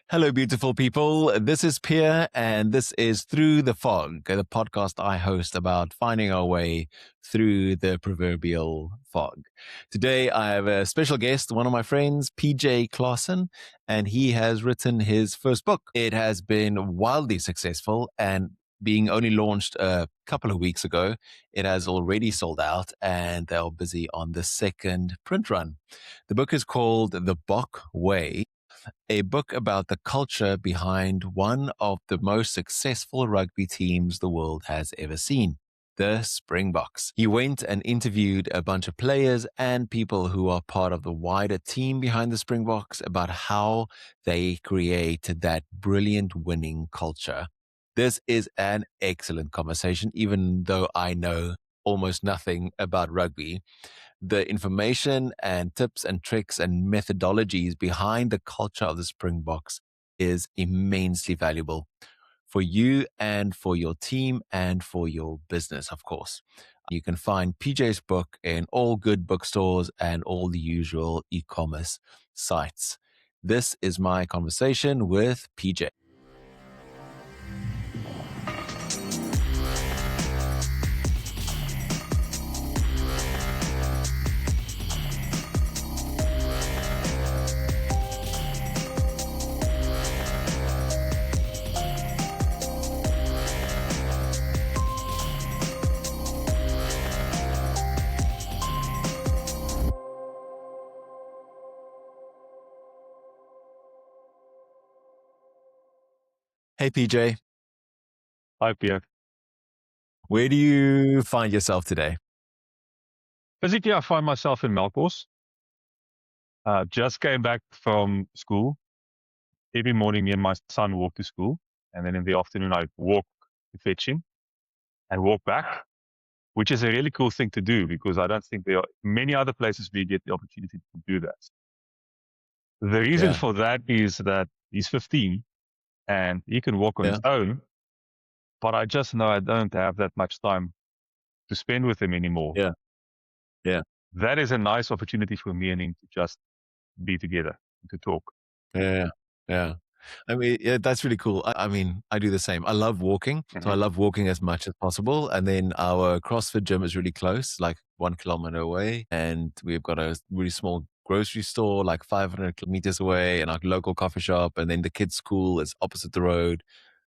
Hello, beautiful people. This is Pierre, and this is Through the Fog, the podcast I host about finding our way through the proverbial fog. Today, I have a special guest, one of my friends, PJ Claasen, and he has written his first book. It has been wildly successful, and being only launched a couple of weeks ago, it has already sold out, and they're busy on the second print run. The book is called The Bok Way, a book about the culture behind one of the most successful rugby teams the world has ever seen, the Springboks. He went and interviewed a bunch of players and people who are part of the wider team behind the Springboks about how they create that brilliant winning culture. This is an excellent conversation, even though I know almost nothing about rugby. The information and tips and tricks and methodologies behind the culture of the Springboks is immensely valuable for you and for your team and for your business, of course. You can find PJ's book in all good bookstores and all the usual e-commerce sites. This is my conversation with PJ. Hey, PJ. Hi, Pierre. Where do you find yourself today? Physically, I find myself in Melkbos. Just came back from school. Every morning, me and my son walk to school. And then in the afternoon, I walk to fetch him and walk back, which is a really cool thing to do because I don't think there are many other places where you get the opportunity to do that. The reason for that is that he's 15 and he can walk on his own, but I just know I don't have that much time to spend with him anymore. Yeah. That is a nice opportunity for me and him to just be together, to talk. Yeah. I mean, that's really cool. I mean, I do the same. I love walking. So I love walking as much as possible. And then our CrossFit gym is really close, like 1 kilometer away. And we've got a really small grocery store, like 500 meters away, and our local coffee shop. And then the kids' school is opposite the road.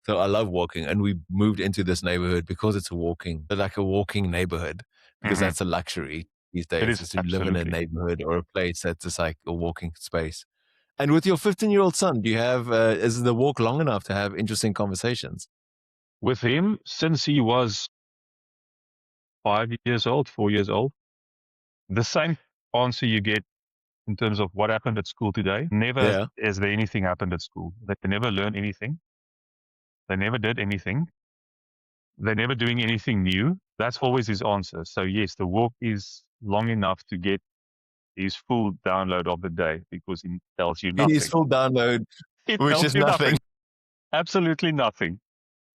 So I love walking. And we moved into this neighborhood because it's a walking neighborhood, because that's a luxury these days, is to live in a neighborhood or a place that's just like a walking space. And with your 15-year-old son, do you have, is the walk long enough to have interesting conversations? With him, since he was 4 years old, the same answer you get in terms of what happened at school today. Never is there anything happened at school. They never learned anything. They never did anything. They're never doing anything new. That's always his answer. So yes, the walk is long enough to get his full download of the day because it tells you nothing. His full download, which is nothing. Absolutely nothing.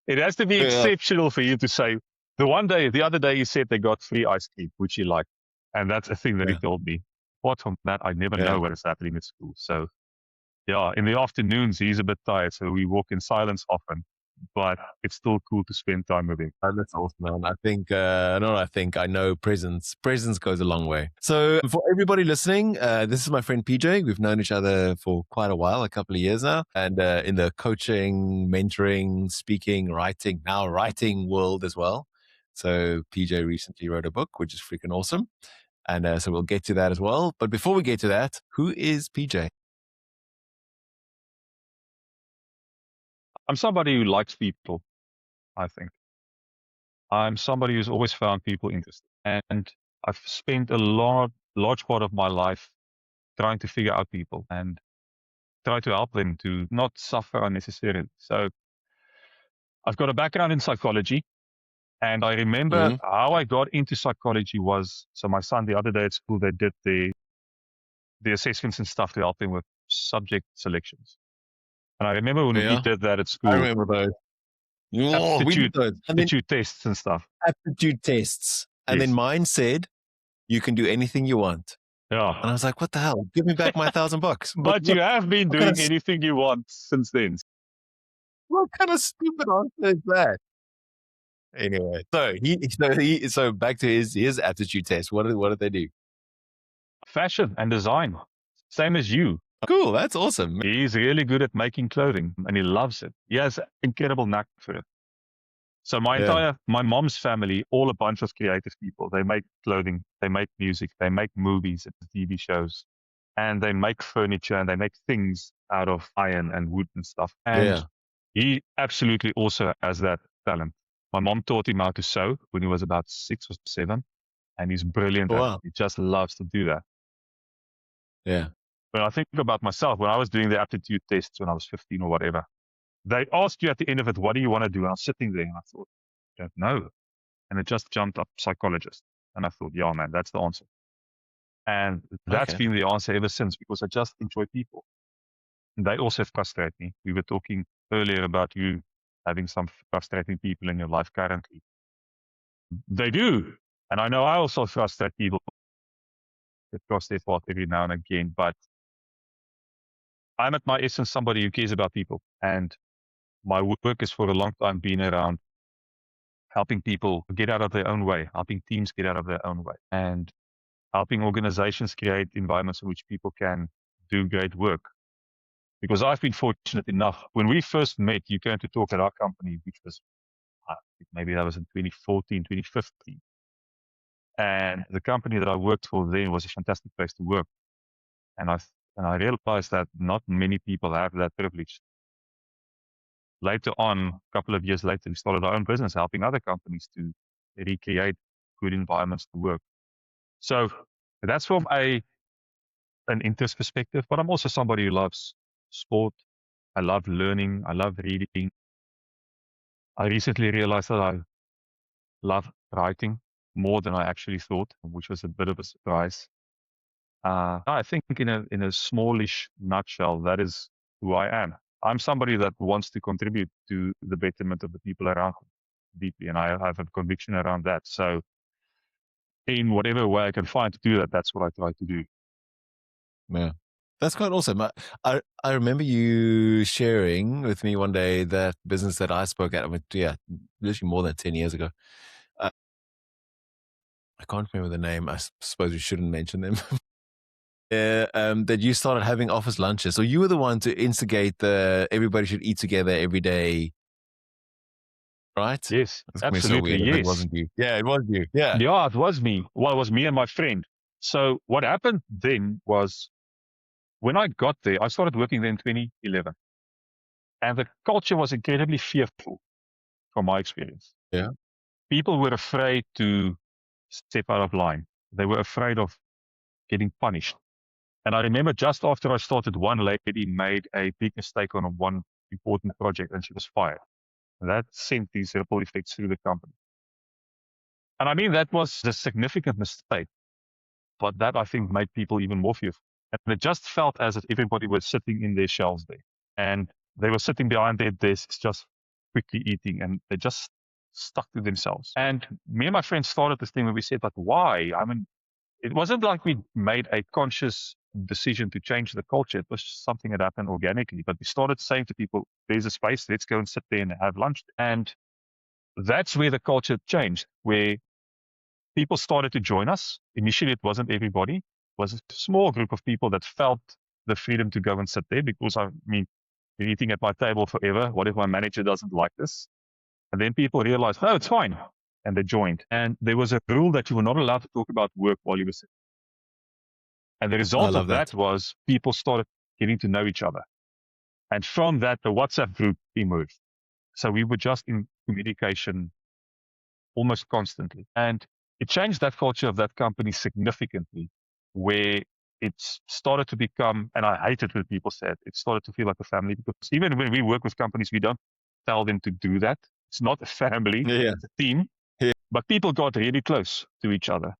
It has to be exceptional for you to say, the other day he said they got free ice cream, which he liked. And that's a thing that he told me. Apart from that, I never know what is happening at school. So yeah, in the afternoons, he's a bit tired. So we walk in silence often, but it's still cool to spend time with him. That's awesome, man. I know presence goes a long way. So for everybody listening, this is my friend PJ. We've known each other for quite a while, a couple of years now. And in the coaching, mentoring, speaking, writing world as well. So PJ recently wrote a book, which is freaking awesome. And so we'll get to that as well. But before we get to that, who is PJ? I'm somebody who likes people, I think. I'm somebody who's always found people interesting. And I've spent a large part of my life trying to figure out people and try to help them to not suffer unnecessarily. So I've got a background in psychology. And I remember how I got into psychology was, so my son the other day at school, they did the assessments and stuff to help him with subject selections. And I remember when we did that at school. I remember those. Aptitude tests and stuff. Aptitude tests. And then mine said, you can do anything you want. Yeah. And I was like, what the hell? Give me back my $1,000. But you have been doing anything you want since then. What kind of stupid answer is that? Anyway, so back to his aptitude test. What did they do? Fashion and design. Same as you. Cool, that's awesome. He's really good at making clothing and he loves it. He has incredible knack for it. So my mom's family, all a bunch of creative people. They make clothing, they make music, they make movies and TV shows, and they make furniture and they make things out of iron and wood and stuff. And he absolutely also has that talent. My mom taught him how to sew when he was about 6 or 7, and he's brilliant at it. He just loves to do that. Yeah. When I think about myself, when I was doing the aptitude tests when I was 15 or whatever, they asked you at the end of it, what do you want to do? And I was sitting there and I thought, I don't know. And it just jumped up psychologist. And I thought, yeah, man, that's the answer. And that's been the answer ever since, because I just enjoy people. And they also frustrate me. We were talking earlier about you having some frustrating people in your life currently. They do. And I know I also frustrate people that cross their path every now and again. But I'm at my essence somebody who cares about people. And my work is for a long time being around helping people get out of their own way, helping teams get out of their own way, and helping organizations create environments in which people can do great work. Because I've been fortunate enough, when we first met, you came to talk at our company, which was, maybe that was in 2014, 2015. And the company that I worked for then was a fantastic place to work. And I realized that not many people have that privilege. Later on, a couple of years later, we started our own business, helping other companies to recreate good environments to work. So that's from an interest perspective, but I'm also somebody who loves sport. I love learning. I love reading. I recently realized that I love writing more than I actually thought, which was a bit of a surprise. I think in a smallish nutshell, that is who I am. I'm somebody that wants to contribute to the betterment of the people around me deeply, and I have a conviction around that. So in whatever way I can find to do that, that's what I try to do. Yeah. That's quite awesome. I remember you sharing with me one day that business that I spoke at, literally more than 10 years ago. I can't remember the name. I suppose we shouldn't mention them. That you started having office lunches. So you were the one to instigate everybody should eat together every day, right? Yes, absolutely. Yes. It wasn't you. Yeah, it was you. Yeah. Yeah, it was me. Well, it was me and my friend. So what happened then was, when I got there, I started working there in 2011. And the culture was incredibly fearful from my experience. Yeah. People were afraid to step out of line. They were afraid of getting punished. And I remember just after I started, one lady made a big mistake on one important project and she was fired. And that sent these ripple effects through the company. And I mean, that was a significant mistake, but that I think made people even more fearful. And it just felt as if everybody was sitting in their shells there. And they were sitting behind their desks, just quickly eating, and they just stuck to themselves. And me and my friends started this thing where we said, but why? I mean, it wasn't like we made a conscious decision to change the culture. It was something that happened organically. But we started saying to people, there's a space, let's go and sit there and have lunch. And that's where the culture changed, where people started to join us. Initially, it wasn't everybody. It was a small group of people that felt the freedom to go and sit there, because I mean, you're eating at my table forever. What if my manager doesn't like this? And then people realized, no, it's fine. And they joined. And there was a rule that you were not allowed to talk about work while you were sitting. And the result of that was people started getting to know each other. And from that, the WhatsApp group emerged. So we were just in communication almost constantly. And it changed that culture of that company significantly, where it started to become, and I hate it when people say it started to feel like a family, because even when we work with companies, we don't tell them to do that. It's not a family, it's a team. Yeah. But people got really close to each other.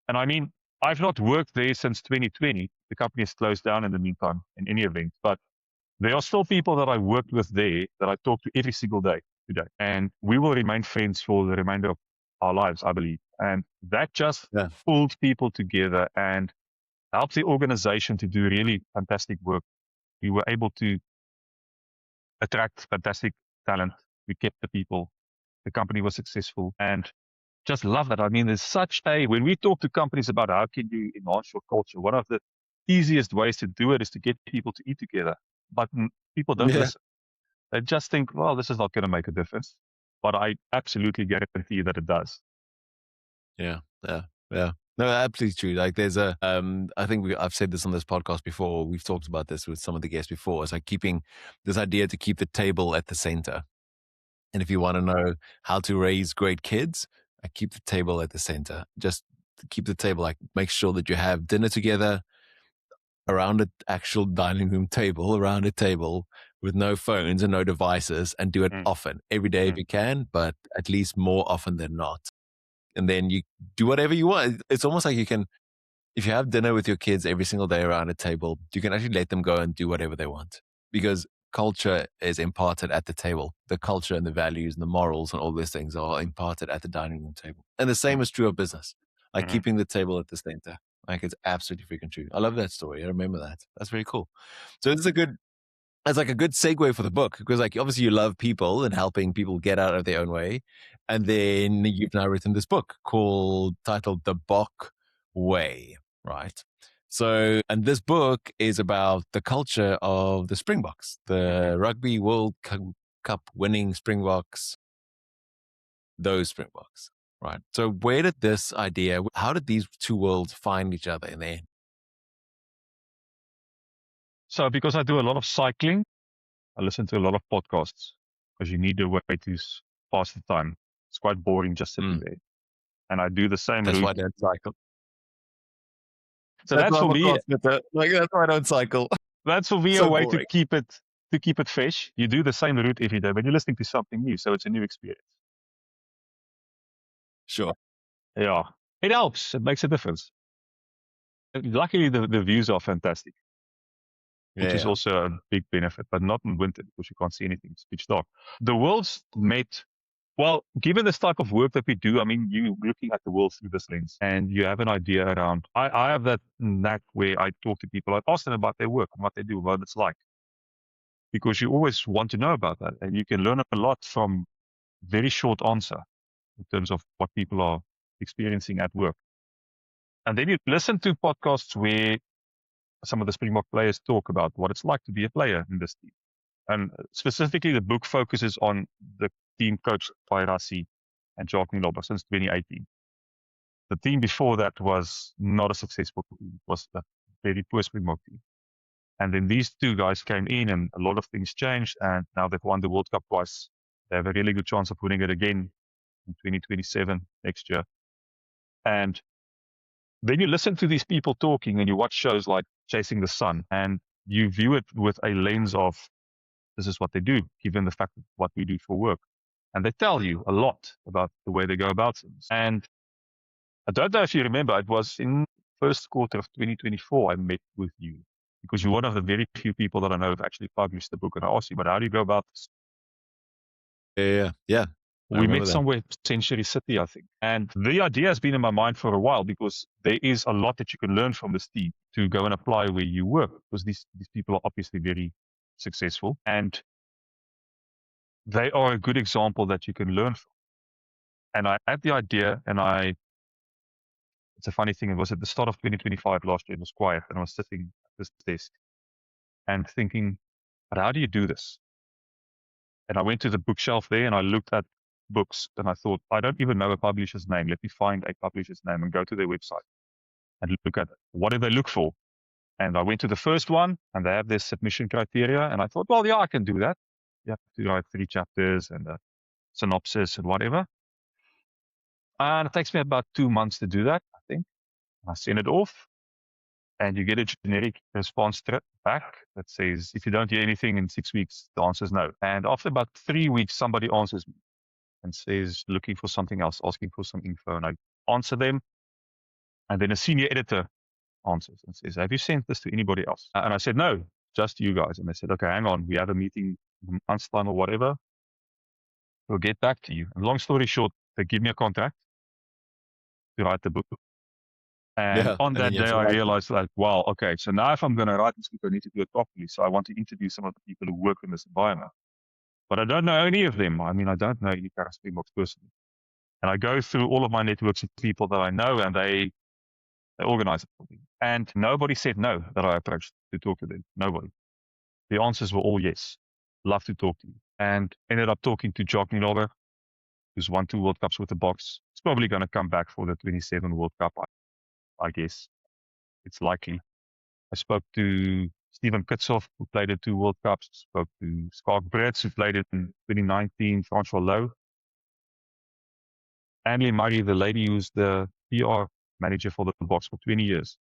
And I mean, I've not worked there since 2020. The company has closed down in the meantime, in any event. But there are still people that I worked with there that I talk to every single day today. And we will remain friends for the remainder of our lives, I believe. And that just pulled people together and helped the organization to do really fantastic work. We were able to attract fantastic talent. We kept the people. The company was successful, and just love that. I mean, there's such when we talk to companies about how can you enhance your culture, one of the easiest ways to do it is to get people to eat together. But people don't Yeah. listen. They just think, well, this is not going to make a difference. But I absolutely guarantee that it does. Yeah. No, absolutely true. Like there's I think I've said this on this podcast before. We've talked about this with some of the guests before. It's like keeping this idea to keep the table at the center. And if you want to know how to raise great kids, I keep the table at the center. Just keep the table, like make sure that you have dinner together around an actual dining room table, around a table with no phones and no devices, and do it often, every day if you can, but at least more often than not. And then you do whatever you want. It's almost like you can, if you have dinner with your kids every single day around a table, you can actually let them go and do whatever they want, because culture is imparted at the table. The culture and the values and the morals and all these things are imparted at the dining room table. And the same is true of business, like keeping the table at the center. Like it's absolutely freaking true. I love that story. I remember that. That's very cool. So it's like a good segue for the book, because like obviously you love people and helping people get out of their own way. And then you've now written this book titled The Bok Way, right? So, and this book is about the culture of the Springboks, the Rugby World Cup winning Springboks, those Springboks, right? So where did this idea, how did these two worlds find each other in the end? So because I do a lot of cycling, I listen to a lot of podcasts because you need a way to pass the time. It's quite boring just sitting there. And I do the same That's route. why I don't cycle. So that's for me. Like that's why I don't cycle. That's for me So a way boring. to keep it fresh. You do the same route every day, but you're listening to something new, so it's a new experience. Sure. Yeah, it helps. It makes a difference. Luckily, the views are fantastic, which is also a big benefit, but not in winter because you can't see anything. It's pitch dark. The world's met. Well, given this type of work that we do, I mean, you're looking at the world through this lens and you have an idea around. I have that knack where I talk to people, I ask them about their work and what they do, what it's like. Because you always want to know about that. And you can learn a lot from very short answer in terms of what people are experiencing at work. And then you listen to podcasts where some of the Springbok players talk about what it's like to be a player in this team. And specifically, the book focuses on the team coached by Rassie and Jacques Niloba since 2018. The team before that was not a successful team. It was a very poor Springbok team. And then these two guys came in and a lot of things changed. And now they've won the World Cup twice. They have a really good chance of winning it again in 2027 next year. And then you listen to these people talking and you watch shows like Chasing the Sun and you view it with a lens of this is what they do, given the fact of what we do for work. And they tell you a lot about the way they go about things. And I don't know if you remember, it was in first quarter of 2024 I met with you because you're one of the very few people that I know have actually published the book. And I asked you, but how do you go about this? Yeah. We met somewhere Century City, I think. And the idea has been in my mind for a while because there is a lot that you can learn from this team to go and apply where you work because these people are obviously very successful and they are a good example that you can learn from. And I had the idea and it's a funny thing. It was at the start of 2025 last year. It was quiet and I was sitting at this desk and thinking, but how do you do this? And I went to the bookshelf there and I looked at books and I thought, I don't even know a publisher's name. Let me find a publisher's name and go to their website and look at what do they look for. And I went to the first one and they have their submission criteria. And I thought, well, yeah, I can do that. You have to write 3 chapters and a synopsis and whatever. And it takes me about 2 months to do that, I think. I send it off and you get a generic response back that says, if you don't hear anything in 6 weeks, the answer is no. And after about 3 weeks, somebody answers me and says, looking for something else, asking for some info. And I answer them. And then a senior editor answers and says, have you sent this to anybody else? And I said, no, just you guys. And they said, okay, hang on. We have a meeting in a month's time or whatever. We'll get back to you. And long story short, they give me a contract to write the book. And Yeah. on And then that you have day, to I write. realized like, wow, okay, so now if I'm going to write this book, I need to do it properly. So I want to interview some of the people who work in this environment. But I don't know any of them. I mean, I don't know any kind of Springboks personally. And I go through all of my networks of people that I know, and they organize it for me. And nobody said no that I approached to talk to them. Nobody. The answers were all yes. Love to talk to you. And ended up talking to Jock Nienaber, who's won 2 World Cups with the Boks. He's probably going to come back for the 27 World Cup, I guess. It's likely. I spoke to Steven Kitshoff, who played at 2 World Cups. Spoke to Skark Brits, who played it in 2019, Francois Lowe. Anne Murray, the lady who's the PR manager for the Boks for 20 years.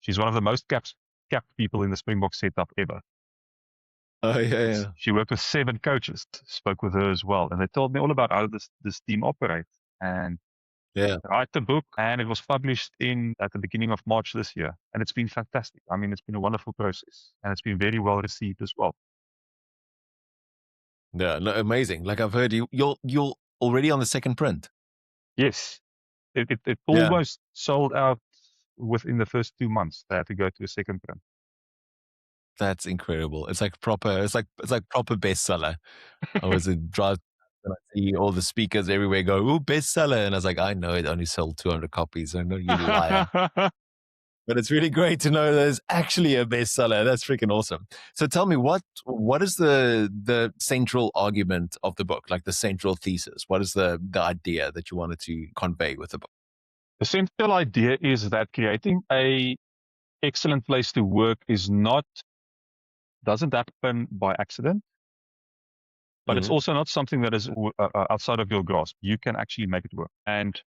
She's one of the most capped people in the Springbok setup ever. Oh, yeah. She worked with 7 coaches, spoke with her as well. And they told me all about how this team operates. And Yeah. write the book, and it was published at the beginning of March this year. And it's been fantastic. I mean, it's been a wonderful process, and it's been very well received as well. Yeah. No, amazing. Like I've heard you're already on the second print. Yes, it Yeah. almost sold out within the first 2 months. They had to go to a second print. That's incredible. It's like proper bestseller. I was in drive and I see all the speakers everywhere go, "Ooh, bestseller." And I was like, I know it only sold 200 copies. I know, you liar. But it's really great to know there's actually a bestseller. That's freaking awesome. So tell me, what is the central argument of the book, like the central thesis? What is the idea that you wanted to convey with the book? The central idea is that creating a excellent place to work doesn't happen by accident, but it's also not something that is outside of your grasp. You can actually make it work. And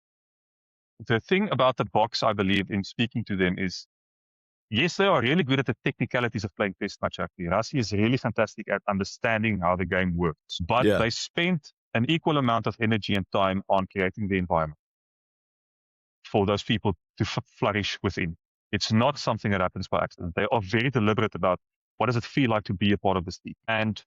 the thing about the Boks, I believe, in speaking to them is, yes, they are really good at the technicalities of playing test match rugby. Rassie is really fantastic at understanding how the game works, but Yeah. they spent an equal amount of energy and time on creating the environment for those people to flourish within. It's not something that happens by accident. They are very deliberate about what does it feel like to be a part of this team. And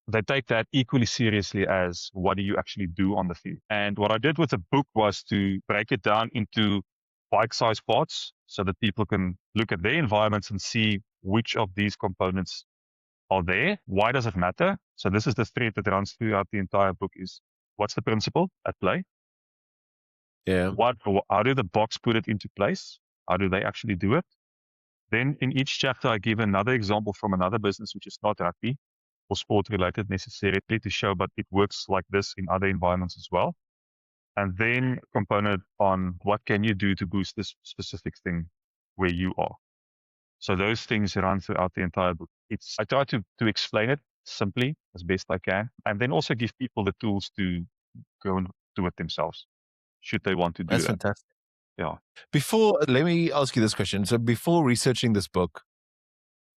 they take that equally seriously as what do you actually do on the field. And what I did with the book was to break it down into bite-sized parts so that people can look at their environments and see which of these components are there. Why does it matter? So this is the thread that runs throughout the entire book is what's the principle at play? Yeah. How do the Boks put it into place? How do they actually do it? Then in each chapter, I give another example from another business, which is not rugby or sport related necessarily, to show, but it works like this in other environments as well. And then a component on what can you do to boost this specific thing where you are. So those things run throughout the entire book. I try to explain it simply as best I can, and then also give people the tools to go and do it themselves, should they want to do That's that. fantastic. Yeah. Let me ask you this question. So before researching this book,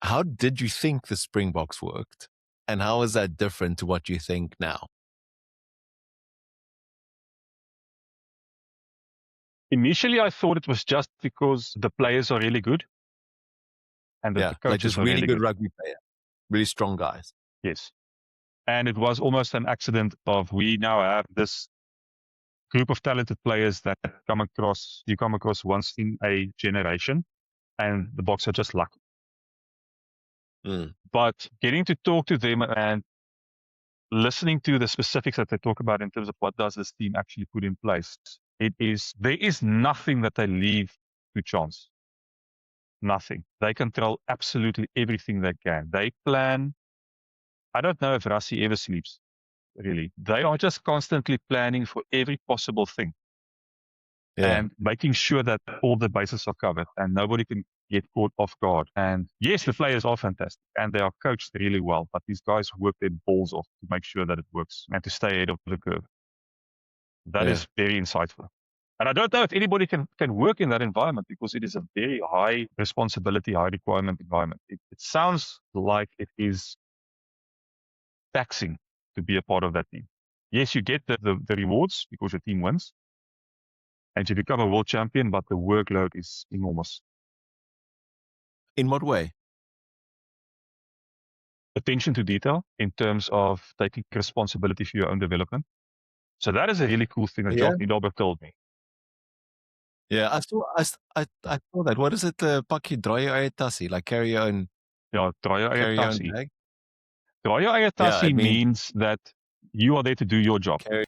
how did you think the Springboks worked? And how is that different to what you think now? Initially, I thought it was just because the players are really good and that the Like coaches just are really really good good. rugby player, really strong guys. Yes. And it was almost an accident of we now have this group of talented players that you come across once in a generation, and the Boks are just lucky. But getting to talk to them and listening to the specifics that they talk about in terms of what does this team actually put in place, there is nothing that they leave to chance. Nothing. They control absolutely everything they can. They plan. I don't know if Rassie ever sleeps, really. They are just constantly planning for every possible thing. Yeah. And making sure that all the bases are covered and nobody can get caught off guard. And yes, the players are fantastic and they are coached really well, but these guys work their balls off to make sure that it works and to stay ahead of the curve. That is very insightful. And I don't know if anybody can work in that environment because it is a very high responsibility, high requirement environment. It sounds like it is taxing to be a part of that team. Yes, you get the rewards because your team wins and you become a world champion, but the workload is enormous. In what way? Attention to detail in terms of taking responsibility for your own development. So that is a really cool thing that Jock Nienaber told me. Yeah, I saw that. What is it? Pak jy draai jou eie tassie, like Ja, draai jou eie carry your own tassie. bag. Draai jou eie Yeah, tassie it means means that you are there to do your job. carry.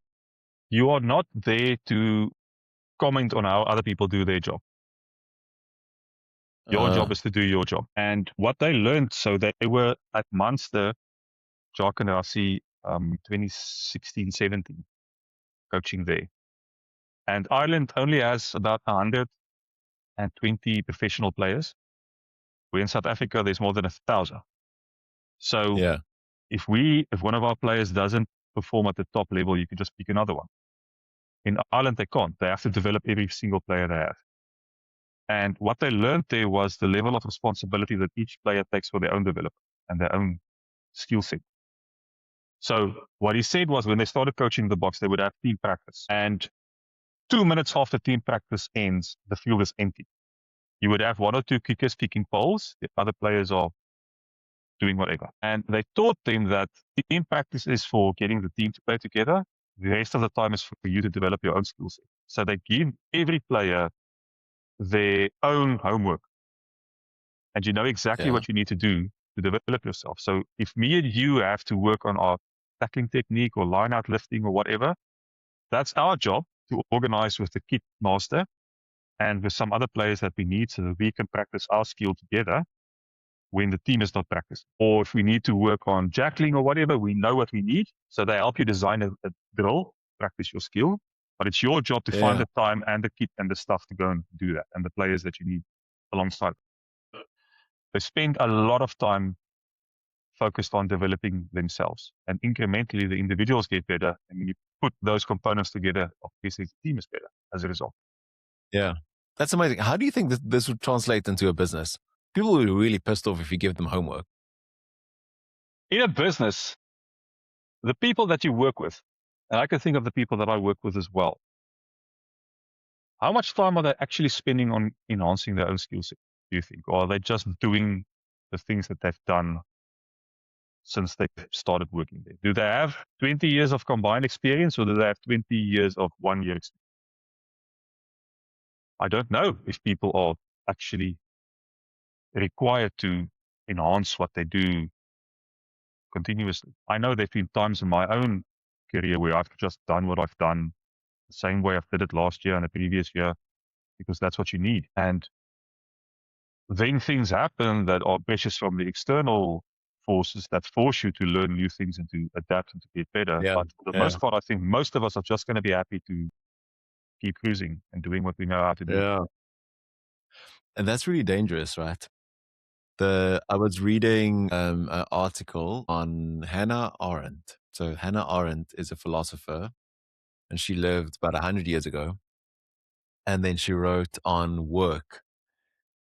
You are not there to comment on how other people do their job. Your job is to do your job. And what they learned, so they were at Munster, Jock and Rassie, 2016, 17, coaching there. And Ireland only has about 120 professional players. Where in South Africa, there's more than 1,000. So Yeah, if one of our players doesn't perform at the top level, you can just pick another one. In Ireland, they can't. They have to develop every single player they have. And what they learned there was the level of responsibility that each player takes for their own development and their own skill set. So what he said was when they started coaching the Boks, they would have team practice. And 2 minutes after team practice ends, the field is empty. You would have one or two kickers kicking poles. The other players are doing whatever. And they taught them that team practice is for getting the team to play together. The rest of the time is for you to develop your own skill set. So they give every player their own homework. And you know exactly what you need to do to develop yourself. So if me and you have to work on our tackling technique or line out lifting or whatever, that's our job to organize with the kit master and with some other players that we need so that we can practice our skill together when the team is not practicing. Or if we need to work on jackling or whatever, we know what we need. So they help you design a drill, practice your skill. But it's your job to find the time and the kit and the stuff to go and do that and the players that you need alongside. They spend a lot of time focused on developing themselves. And incrementally, the individuals get better. And when you put those components together, obviously the team is better as a result. Yeah. That's amazing. How do you think that this would translate into a business? People will be really pissed off if you give them homework. In a business, the people that you work with, and I can think of the people that I work with as well, how much time are they actually spending on enhancing their own skill set, do you think? Or are they just doing the things that they've done since they started working there? Do they have 20 years of combined experience or do they have 20 years of 1 year experience? I don't know if people are actually required to enhance what they do continuously. I know there have been times in my own career where I've just done what I've done the same way I've did it last year and the previous year because that's what you need. And then things happen that are pressures from the external forces that force you to learn new things and to adapt and to get better. Yeah, But for the most part, I think most of us are just going to be happy to keep cruising and doing what we know how to do. Yeah. And that's really dangerous, right? I was reading an article on Hannah Arendt. So Hannah Arendt is a philosopher, and she lived about 100 years ago. And then she wrote on work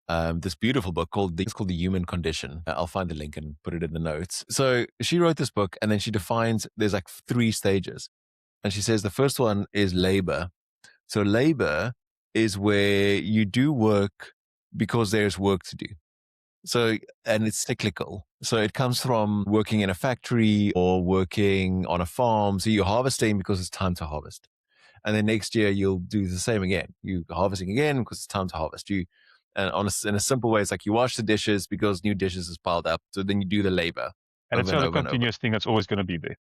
this beautiful book it's called The Human Condition. I'll find the link and put it in the notes. So she wrote this book, and then she defines there's like 3 stages. And she says the first one is labor. So labor is where you do work because there's work to do. So, and it's cyclical. So it comes from working in a factory or working on a farm. So you're harvesting because it's time to harvest. And then next year you'll do the same again. You're harvesting again because it's time to harvest. In a simple way, it's like you wash the dishes because new dishes is piled up. So then you do the labor. And it's not a continuous thing that's always going to be there.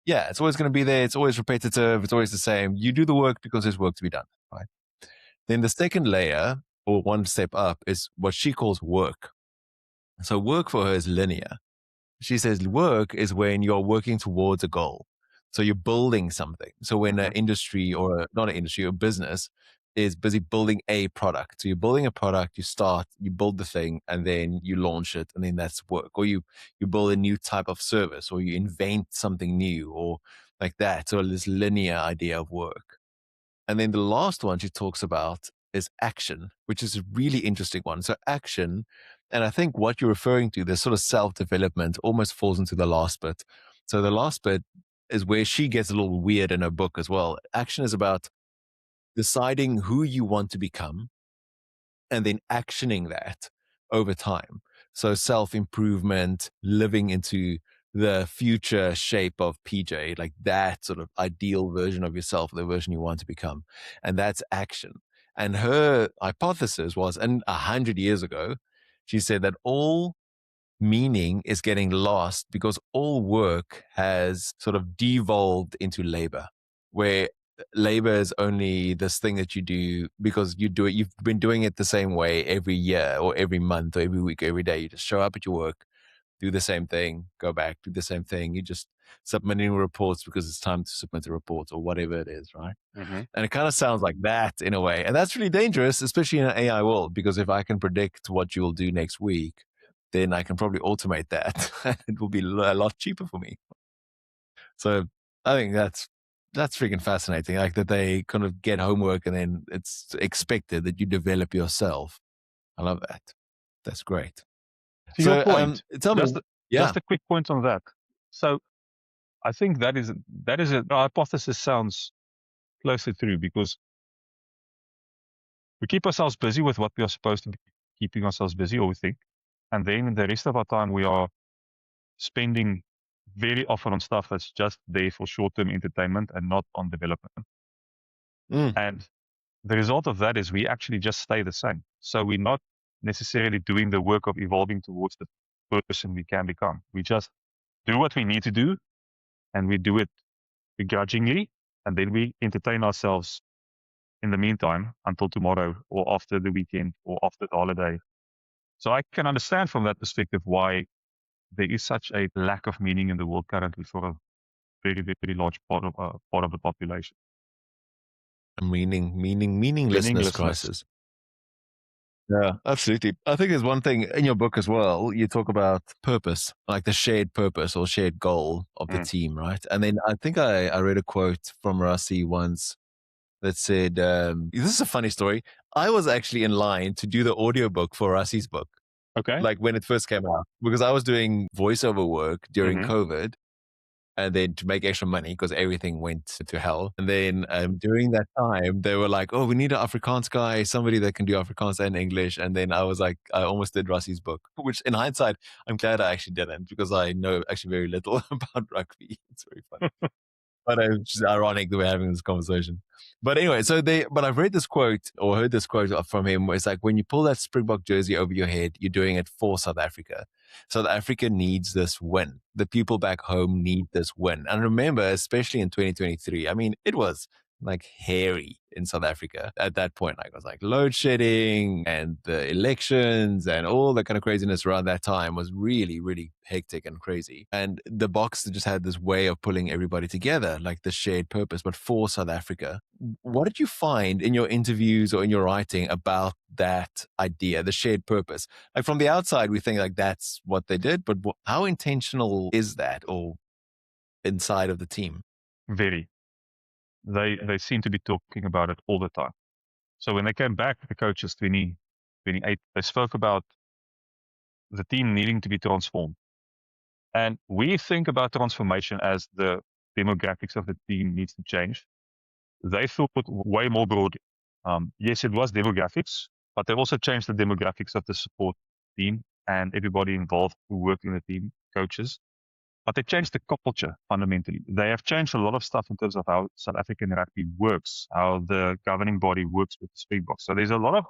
Yeah, it's always going to be there. It's always repetitive. It's always the same. You do the work because there's work to be done, right? Then the second layer, or one step up, is what she calls work. So work for her is linear. She says work is when you're working towards a goal. So you're building something. So when an industry not an industry, a business is busy building a product. So you're building a product, you build the thing, and then you launch it, and then that's work. Or you build a new type of service, or you invent something new, or like that. So this linear idea of work. And then the last one she talks about is action, which is a really interesting one. So action, and I think what you're referring to, this sort of self-development almost falls into the last bit. So the last bit is where she gets a little weird in her book as well. Action is about deciding who you want to become and then actioning that over time. So self-improvement, living into the future shape of PJ, like that sort of ideal version of yourself, the version you want to become. And that's action. And her hypothesis was, and 100 years ago, she said that all meaning is getting lost because all work has sort of devolved into labor, where labor is only this thing that you do because you do it. You've been doing it the same way every year or every month or every week, every day. You just show up at your work, do the same thing, go back, do the same thing. You just submitting reports because it's time to submit a report or whatever it is, right? Mm-hmm. And it kind of sounds like that in a way. And that's really dangerous, especially in an AI world, because if I can predict what you will do next week, then I can probably automate that. It will be a lot cheaper for me. So I think that's freaking fascinating. Like that they kind of get homework and then it's expected that you develop yourself. I love that. That's great. To your point, Tell me, just a quick point on that. So I think that is a hypothesis sounds closely through, because we keep ourselves busy with what we are supposed to be keeping ourselves busy, or we think, and then the rest of our time we are spending very often on stuff that's just there for short-term entertainment and not on development. And the result of that is we actually just stay the same. So we're not necessarily doing the work of evolving towards the person we can become. We just do what we need to do, and we do it begrudgingly, and then we entertain ourselves in the meantime until tomorrow or after the weekend or after the holiday. So I can understand from that perspective why there is such a lack of meaning in the world currently for a very, very large part of the population. Meaninglessness crisis. Yeah, absolutely. I think there's one thing in your book as well. You talk about purpose, like the shared purpose or shared goal of the team, right? And then I think I read a quote from Rassi once that said, this is a funny story. I was actually in line to do the audiobook for Rassi's book. Okay. Like when it first came out, because I was doing voiceover work during COVID. And then to make extra money because everything went to hell. And then during that time, they were like, oh, we need an Afrikaans guy, somebody that can do Afrikaans and English. And then I was like, I almost did Rassi's book, which in hindsight, I'm glad I actually didn't because I know actually very little about rugby. It's very funny. But it's just ironic that we're having this conversation. But anyway, but I've read this quote or heard this quote from him where it's like, when you pull that Springbok jersey over your head, you're doing it for South Africa. South Africa needs this win. The people back home need this win. And remember, especially in 2023, I mean, it was like hairy in South Africa at that point. Like it was like load shedding and the elections and all that kind of craziness around that time was really, really hectic and crazy. And the Boks just had this way of pulling everybody together, like the shared purpose, but for South Africa. What did you find in your interviews or in your writing about that idea, the shared purpose? Like from the outside, we think like that's what they did, but how intentional is that or inside of the team? Very. They seem to be talking about it all the time. So when they came back, the coaches 2028, they spoke about the team needing to be transformed. And we think about transformation as the demographics of the team needs to change. They thought way more broadly. Yes, it was demographics, but they also changed the demographics of the support team and everybody involved who worked in the team, coaches. But they changed the culture fundamentally. They have changed a lot of stuff in terms of how South African rugby works, how the governing body works with the Springboks. So there's a lot of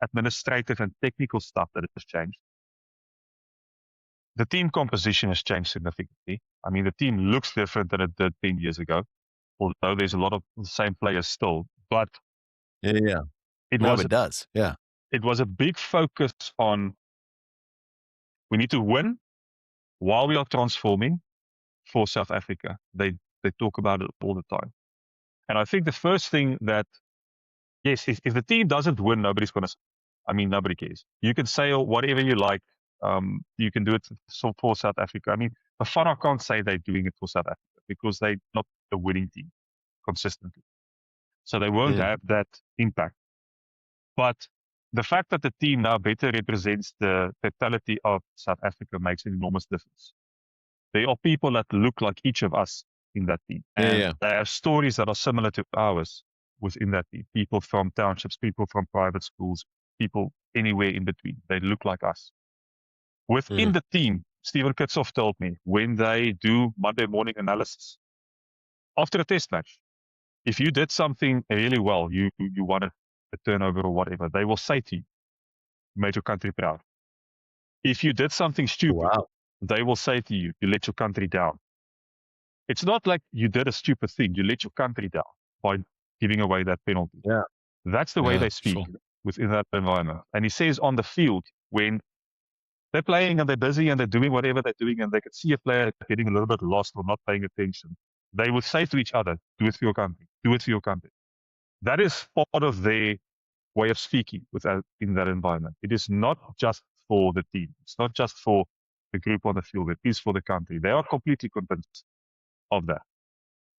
administrative and technical stuff that has changed. The team composition has changed significantly. I mean, the team looks different than it did 10 years ago, although there's a lot of the same players still. But it does. Yeah. It was a big focus on we need to win while we are transforming for South Africa. They talk about it all the time. And I think the first thing that, yes, if the team doesn't win, nobody cares. You can say whatever you like. You can do it for South Africa. I mean, Bafana can't say they're doing it for South Africa because they're not a winning team consistently. So they won't have that impact. But the fact that the team now better represents the totality of South Africa makes an enormous difference. There are people that look like each of us in that team. And they have stories that are similar to ours within that team. People from townships, people from private schools, people anywhere in between. They look like us. Within the team, Steven Kitsoff told me, when they do Monday morning analysis, after a test match, if you did something really well, you won a turnover or whatever, they will say to you, made your country proud. If you did something stupid, Wow. they will say to you, you let your country down. It's not like you did a stupid thing, you let your country down by giving away that penalty. Yeah. That's the way Yeah. they speak Sure. within that environment. And he says on the field, when they're playing and they're busy and they're doing whatever they're doing, and they could see a player getting a little bit lost or not paying attention, they would say to each other, do it for your country, do it for your country. That is part of their way of speaking in that environment. It is not just for the team. It's not just for the group on the field. It is for the country. They are completely convinced of that.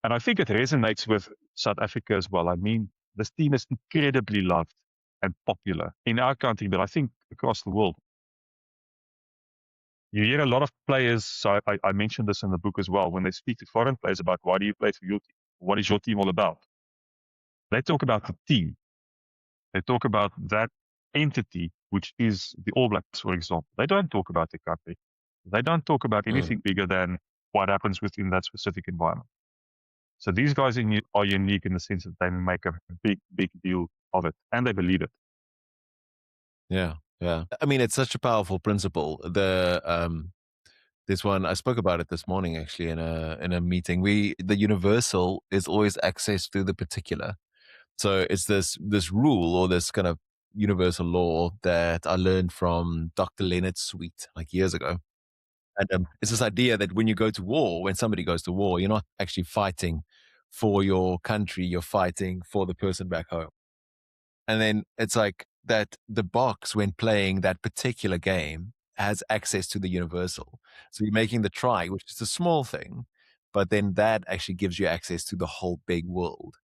And I think it resonates with South Africa as well. I mean, this team is incredibly loved and popular in our country, but I think across the world. You hear a lot of players, so I mentioned this in the book as well, when they speak to foreign players about why do you play for your team? What is your team all about? They talk about the team. They talk about that entity, which is the All Blacks, for example. They don't talk about the country. They don't talk about anything bigger than what happens within that specific environment. So these guys are unique in the sense that they make a big, big deal of it, and they believe it. Yeah. Yeah. I mean, it's such a powerful principle. This one I spoke about it this morning actually in a meeting. The universal is always access to the particular. So it's this rule or this kind of universal law that I learned from Dr. Leonard Sweet like years ago. And it's this idea that when you go to war, when somebody goes to war, you're not actually fighting for your country, you're fighting for the person back home. And then it's like that the box, when playing that particular game, has access to the universal. So you're making the try, which is a small thing, but then that actually gives you access to the whole big world.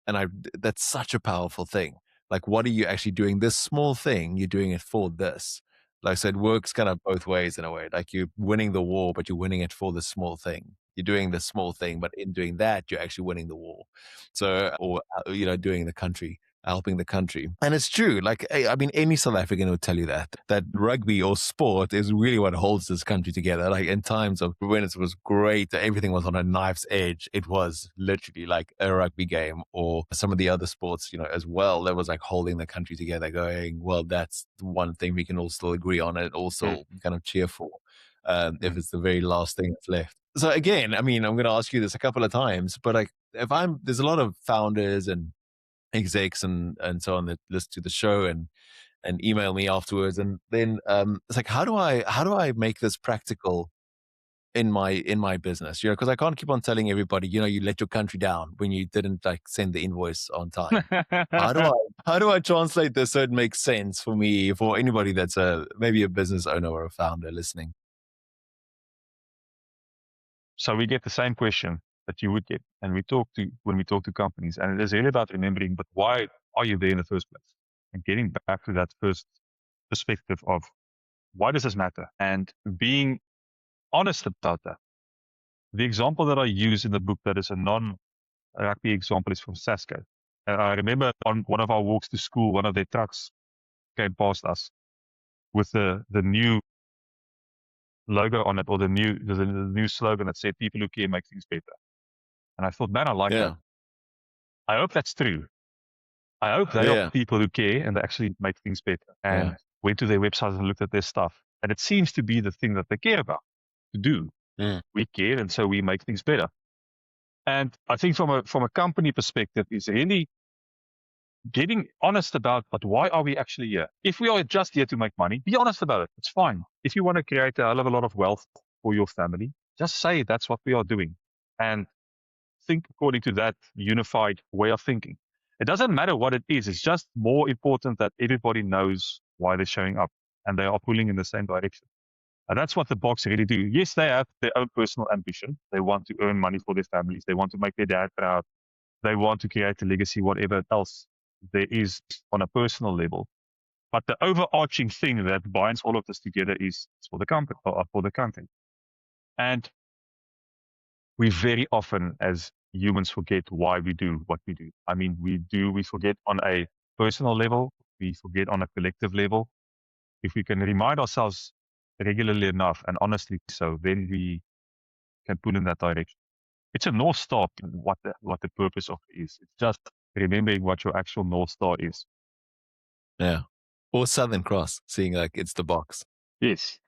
And that's such a powerful thing. Like, what are you actually doing? This small thing, you're doing it for this. Like, so it works kind of both ways in a way. Like, you're winning the war, but you're winning it for the small thing. You're doing the small thing, but in doing that, you're actually winning the war. So, or, doing the country, helping the country. And it's true. Like, I mean, any South African would tell you that rugby or sport is really what holds this country together. Like, in times of when it was great, everything was on a knife's edge. It was literally like a rugby game or some of the other sports, as well. That was like holding the country together, going, well, that's the one thing we can all still agree on and also kind of cheer for. If it's the very last thing that's left. So again, I mean, I'm going to ask you this a couple of times, but like, there's a lot of founders and execs and so on that listen to the show and email me afterwards, and then it's like, how do I make this practical in my business? Because I can't keep on telling everybody, you let your country down when you didn't like send the invoice on time. How do I translate this so it makes sense for me, for anybody that's maybe a business owner or a founder listening? So we get the same question that you would get, and when we talk to companies, and it is really about remembering, but why are you there in the first place? And getting back to that first perspective of why does this matter, and being honest about that. The example that I use in the book that is a non-rugby example is from Sasco. And I remember on one of our walks to school, one of their trucks came past us with the new logo on it, or the new slogan that said, "People who care make things better." And I thought, man, I like that. I hope that's true. I hope they are people who care and they actually make things better. And went to their website and looked at their stuff. And it seems to be the thing that they care about to do. We care, and so we make things better. And I think from a company perspective is really getting honest about, but why are we actually here? If we are just here to make money, be honest about it. It's fine. If you want to create a hell of a lot of wealth for your family, just say that's what we are doing. And think according to that unified way of thinking. It doesn't matter what it is. It's just more important that everybody knows why they're showing up and they are pulling in the same direction. And that's what the Boks really do. Yes, they have their own personal ambition. They want to earn money for their families. They want to make their dad proud. They want to create a legacy, whatever else there is on a personal level. But the overarching thing that binds all of this together is for the company or for the country. And we very often as humans forget why we do what we do. I mean, we forget on a personal level, we forget on a collective level. If we can remind ourselves regularly enough and honestly so, then we can pull in that direction. It's a North Star, what the purpose of it is. It's just remembering what your actual North Star is. Yeah. Or Southern Cross, seeing like it's the box. Yes.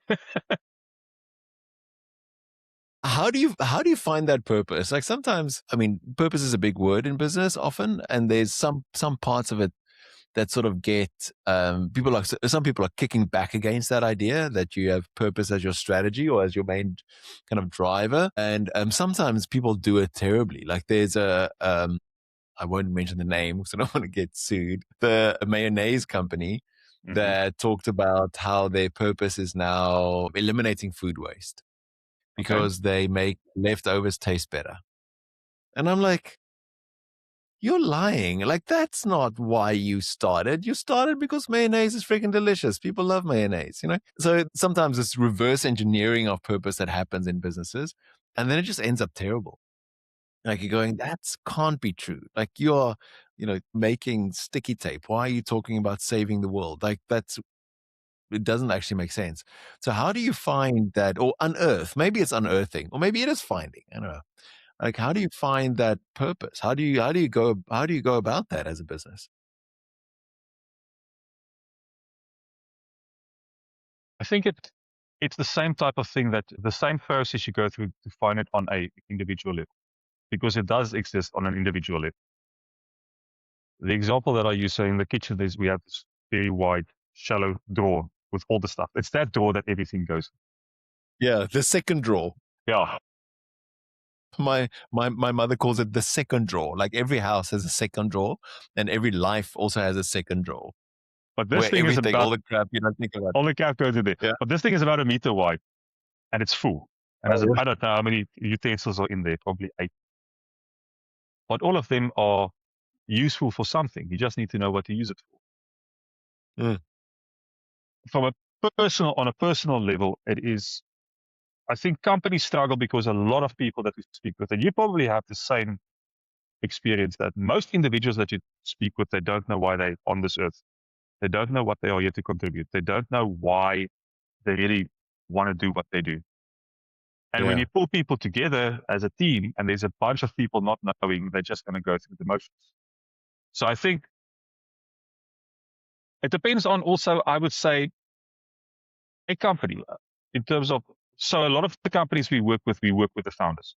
How do you find that purpose? Like sometimes, I mean, purpose is a big word in business often, and there's some parts of it that sort of get people are some people are kicking back against that idea that you have purpose as your strategy or as your main kind of driver, and sometimes people do it terribly. Like there's a I won't mention the name because I don't want to get sued. The mayonnaise company Hmm. that talked about how their purpose is now eliminating food waste Okay. because they make leftovers taste better. And I'm like, you're lying. Like, that's not why you started. You started because mayonnaise is freaking delicious. People love mayonnaise, you know? So sometimes it's reverse engineering of purpose that happens in businesses. And then it just ends up terrible. Like you're going, that can't be true. Like you're, making sticky tape. Why are you talking about saving the world? Like it doesn't actually make sense. So how do you find that or unearth? Maybe it's unearthing or maybe it is finding. I don't know. Like how do you find that purpose? How do you go about that as a business? I think it's the same type of thing, that the same process you go through to find it on a individual level, because it does exist on an individual level. The example that I use, so in the kitchen, we have this very wide, shallow drawer with all the stuff. It's that drawer that everything goes. Yeah, the second drawer. Yeah. My mother calls it the second drawer. Like every house has a second drawer, and every life also has a second drawer But this where thing is everything, about, all the crap you don't think about. all the cat goes in there. Yeah. But this thing is about a meter wide and it's full. And Oh, I don't know how many utensils are in there, probably 8. But all of them are useful for something. You just need to know what to use it for. mm, On a personal level, it is, I think companies struggle because a lot of people that we speak with, and you probably have the same experience, that most individuals that you speak with, they don't know why they're on this earth. They don't know what they are here to contribute. They don't know why they really want to do what they do. And when yeah. you pull people together as a team and there's a bunch of people not knowing, they're just going to go through the motions. So I think it depends on also, I would say, a company in terms of, so a lot of the companies we work with the founders,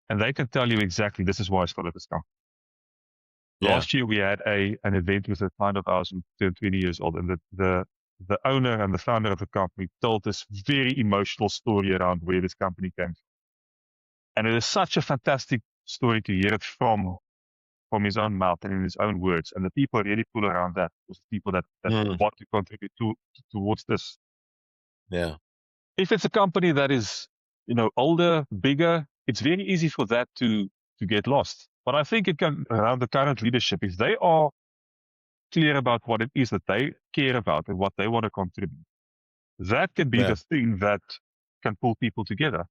and they can tell you exactly, this is why I started this company. Yeah. Last year we had an event with a client of ours who turned 20 years old, and the owner and the founder of the company told this very emotional story around where this company came from. And it is such a fantastic story to hear it from his own mouth and in his own words. And the people really pull around that, those people that Mm, want to contribute towards this. yeah. If it's a company that is, older, bigger, it's very easy for that to get lost. But I think it can, around the current leadership, if they are clear about what it is that they care about and what they want to contribute, that can be Yeah. the thing that can pull people together.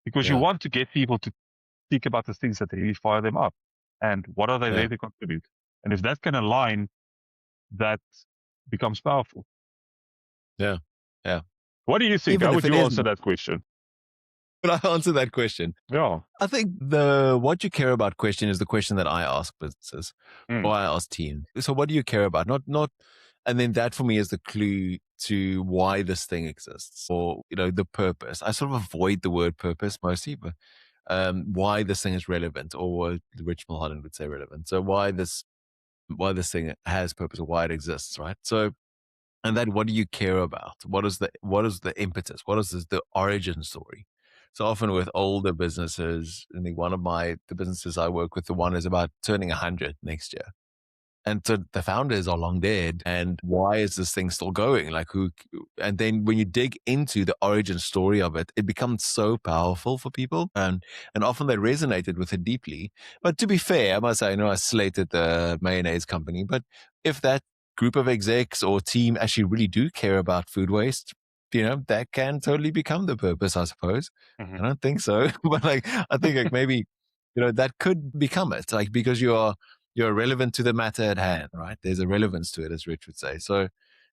Because you Yeah. want to get people to think about the things that really fire them up and what are they Yeah. there to contribute. And if that can align, that becomes powerful. Yeah. Yeah. What do you think? How Even if would it you isn't, answer that question? but I answer that question. Yeah. I think the what you care about question is the question that I ask businesses or Mm. I ask teams. So what do you care about? Not, and then that for me is the clue to why this thing exists or, the purpose. I sort of avoid the word purpose mostly, but why this thing is relevant or what Rich Mulholland would say relevant. So why this thing has purpose or why it exists, right? So, and then what do you care about? What is the impetus? What is the origin story? So often with older businesses, I think the businesses I work with, the one is about turning 100 next year. And so the founders are long dead. And why is this thing still going? Like who? And then when you dig into the origin story of it, it becomes so powerful for people. And often they resonated with it deeply. But to be fair, I must say, I know I slated the mayonnaise company, but if that group of execs or team actually really do care about food waste, that can totally become the purpose, I suppose. Hmm. I don't think so. But I think like maybe, that could become it. Like because you're relevant to the matter at hand, right? There's a relevance to it, as Rich would say. So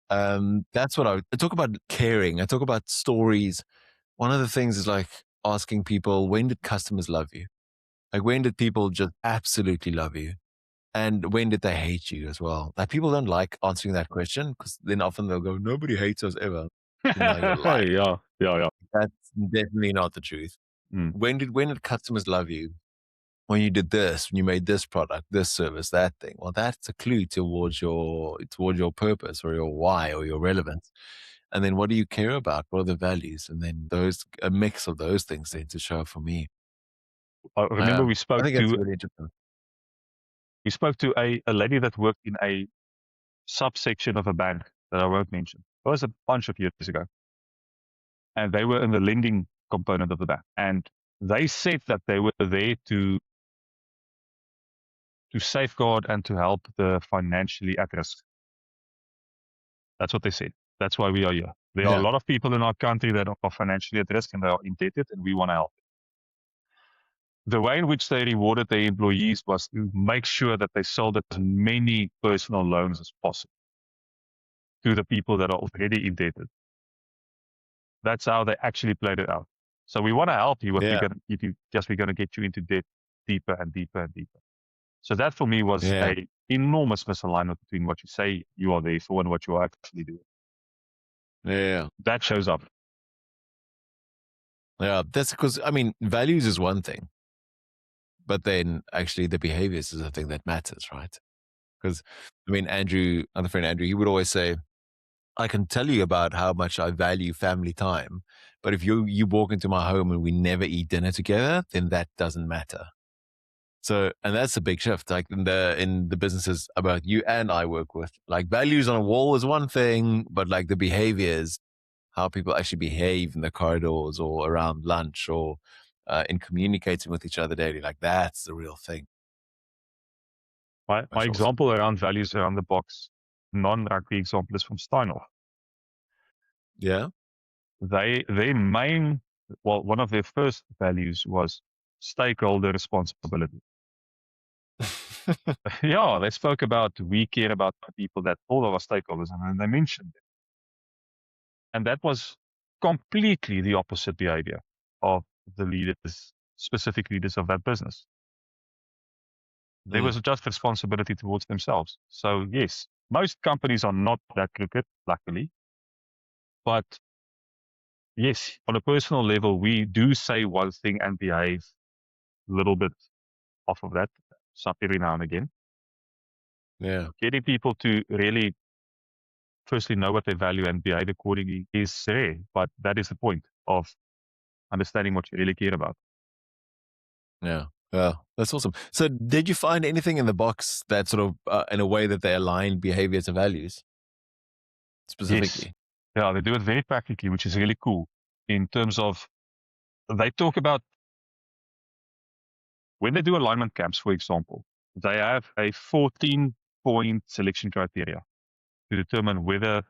that's what I talk about caring. I talk about stories. One of the things is like asking people, when did customers love you? Like when did people just absolutely love you? And when did they hate you as well? Like people don't like answering that question because then often they'll go, nobody hates us ever. No, you're lying. Yeah. That's definitely not the truth. Mm. When did customers love you? When you did this, when you made this product, this service, that thing. Well, that's a clue towards your purpose or your why or your relevance. And then what do you care about? What are the values? And then a mix of those things then to show up for me. I remember we I spoke think that's to really interesting. a lady that worked in a subsection of a bank that I won't mention. It was a bunch of years ago. And they were in the lending component of the bank. And they said that they were there to safeguard and to help the financially at risk. That's what they said. That's why we are here. There are a lot of people in our country that are financially at risk and they are indebted, and we want to help. The way in which they rewarded their employees was to make sure that they sold as many personal loans as possible to the people that are already indebted. That's how they actually played it out. So we want to help you, but we're going to get you into debt deeper and deeper and deeper. So that for me was a enormous misalignment between what you say you are there for and what you are actually doing. Yeah. That shows up. Yeah. That's because, I mean, values is one thing, but then actually the behaviors is the thing that matters, right? Because, I mean, other friend Andrew, he would always say, I can tell you about how much I value family time, but if you walk into my home and we never eat dinner together, then that doesn't matter. So, and that's a big shift, like in the businesses about you and I work with. Like values on a wall is one thing, but like the behaviors, how people actually behave in the corridors or around lunch or in communicating with each other daily, like that's the real thing. My example around values around the box, non-rugby example is from Steinhoff. Yeah. Their main, one of their first values was stakeholder responsibility. Yeah, they spoke about we care about people that all of our stakeholders, and they mentioned it. And that was completely the opposite behavior of the leaders, specific leaders of that business. There was just responsibility towards themselves. So yes, most companies are not that crooked, luckily. But yes, on a personal level, we do say one thing and behave a little bit off of that, every now and again. Yeah. Getting people to really firstly know what they value and behave accordingly is rare, but that is the point of understanding what you really care about. Yeah. Yeah, that's awesome. So did you find anything in the box that sort of, in a way that they align behavior to values specifically? Yes. Yeah, they do it very practically, which is really cool in terms of they talk about when they do alignment camps, for example, they have a 14-point selection criteria to determine whether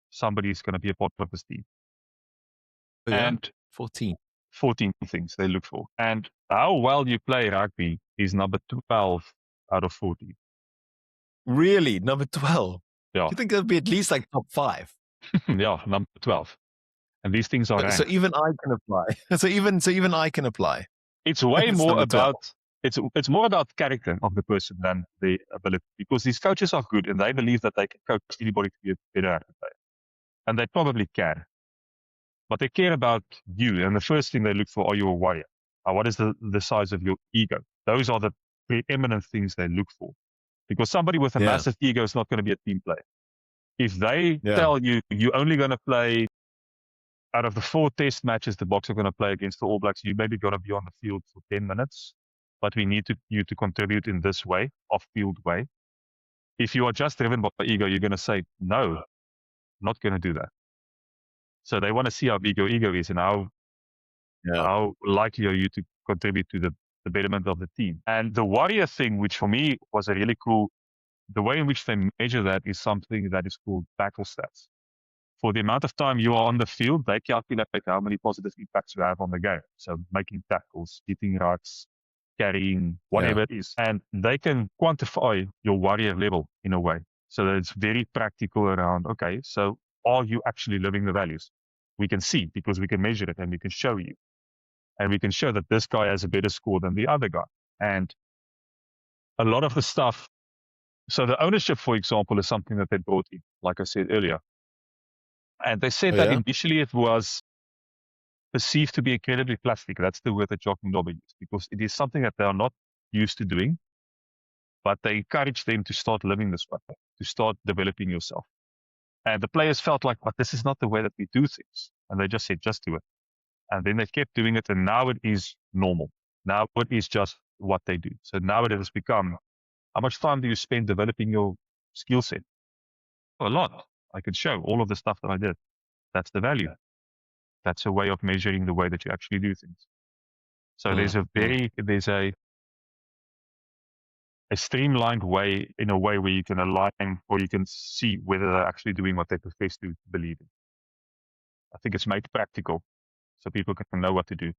somebody is going to be a part of this team. Oh, yeah? And 14 things they look for. And how well you play rugby is number 12 out of 14. Really? Number 12? Yeah. Do you think that'd be at least like top 5? Yeah, number 12. And these things are ranked. So even I can apply. so even I can apply. It's way more about it's more about character of the person than the ability, because these coaches are good and they believe that they can coach anybody to be a better rugby player. And they probably can. But they care about you. And the first thing they look for, are you a warrior? What is the size of your ego? Those are the preeminent things they look for. Because somebody with a massive ego is not going to be a team player. If they tell you you're only going to play out of the 4 test matches the Boks are going to play against the All Blacks, you maybe going to be on the field for 10 minutes, but we need you to contribute in this way, off-field way. If you are just driven by ego, you're going to say, no, I'm not going to do that. So they want to see how big your ego is and how likely are you to contribute to the betterment of the team. And the warrior thing, which for me was a really cool, the way in which they measure that is something that is called battle stats. For the amount of time you are on the field, they calculate how many positive impacts you have on the game. So making tackles, hitting rucks, carrying, whatever it is. And they can quantify your warrior level in a way. So that it's very practical around, okay, so are you actually living the values? We can see because we can measure it and we can show you. And we can show that this guy has a better score than the other guy. And a lot of the stuff So the ownership, for example, is something that they brought in, like I said earlier. And they said Oh, that yeah? initially it was perceived to be incredibly plastic. That's the word that Jock and Dobby used, because it is something that they are not used to doing, but they encourage them to start living this way, to start developing yourself. And the players felt like, but this is not the way that we do things. And they just said, just do it. And then they kept doing it. And now it is normal. Now it is just what they do. So now it has become, how much time do you spend developing your skill set? A lot. I could show all of the stuff that I did. That's the value. That's a way of measuring the way that you actually do things. So there's a streamlined way, in a way where you can align, or you can see whether they're actually doing what they profess to believe in. I think it's made practical so people can know what to do.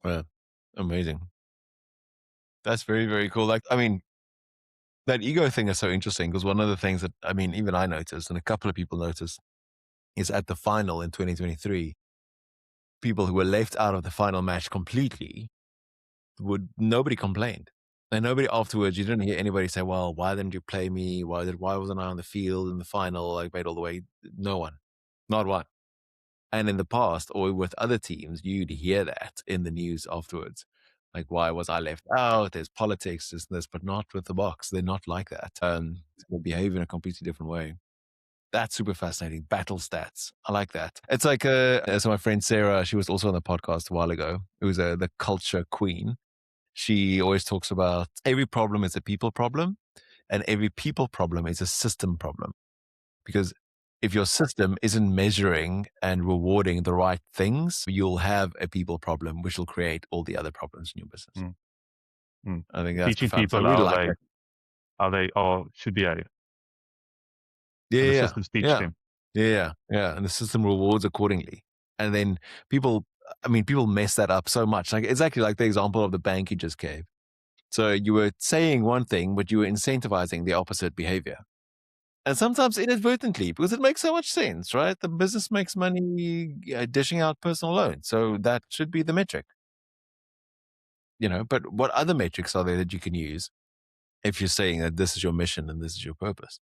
Well, amazing. That's very, very cool. Like, I mean, that ego thing is so interesting because one of the things that, I mean, even I noticed and a couple of people noticed is at the final in 2023, people who were left out of the final match completely nobody complained. And nobody afterwards, you didn't hear anybody say, well, why didn't you play me? Why wasn't I on the field in the final? Like, made all the way. No one, not one. And in the past, or with other teams, you'd hear that in the news afterwards. Like, why was I left out? There's politics, this, but not with the Boks. They're not like that. They behave in a completely different way. That's super fascinating. Battle stats. I like that. It's like, so my friend Sarah, she was also on the podcast a while ago. It was the culture queen. She always talks about every problem is a people problem and every people problem is a system problem. Because if your system isn't measuring and rewarding the right things, you'll have a people problem, which will create all the other problems in your business. I think that's Teaching profound. So I people really like that. how they should behave. Yeah, And the yeah, systems teach them. yeah. And the system rewards accordingly. And then people mess that up so much. Like exactly like the example of the bank you just gave. So you were saying one thing, but you were incentivizing the opposite behavior. And sometimes inadvertently, because it makes so much sense, right? The business makes money dishing out personal loans. So that should be the metric. But what other metrics are there that you can use if you're saying that this is your mission and this is your purpose?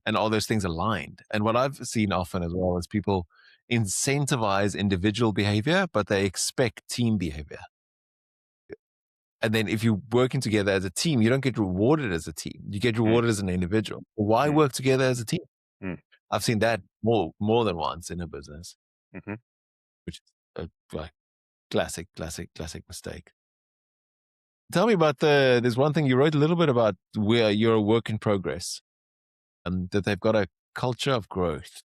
And all those things aligned. And what I've seen often as well is people incentivize individual behavior, but they expect team behavior. And then if you're working together as a team, you don't get rewarded as a team. You get rewarded as an individual. Why work together as a team? I've seen that more than once in a business, which is a classic mistake. Tell me about there's one thing you wrote a little bit about where you're a work in progress and that they've got a culture of growth.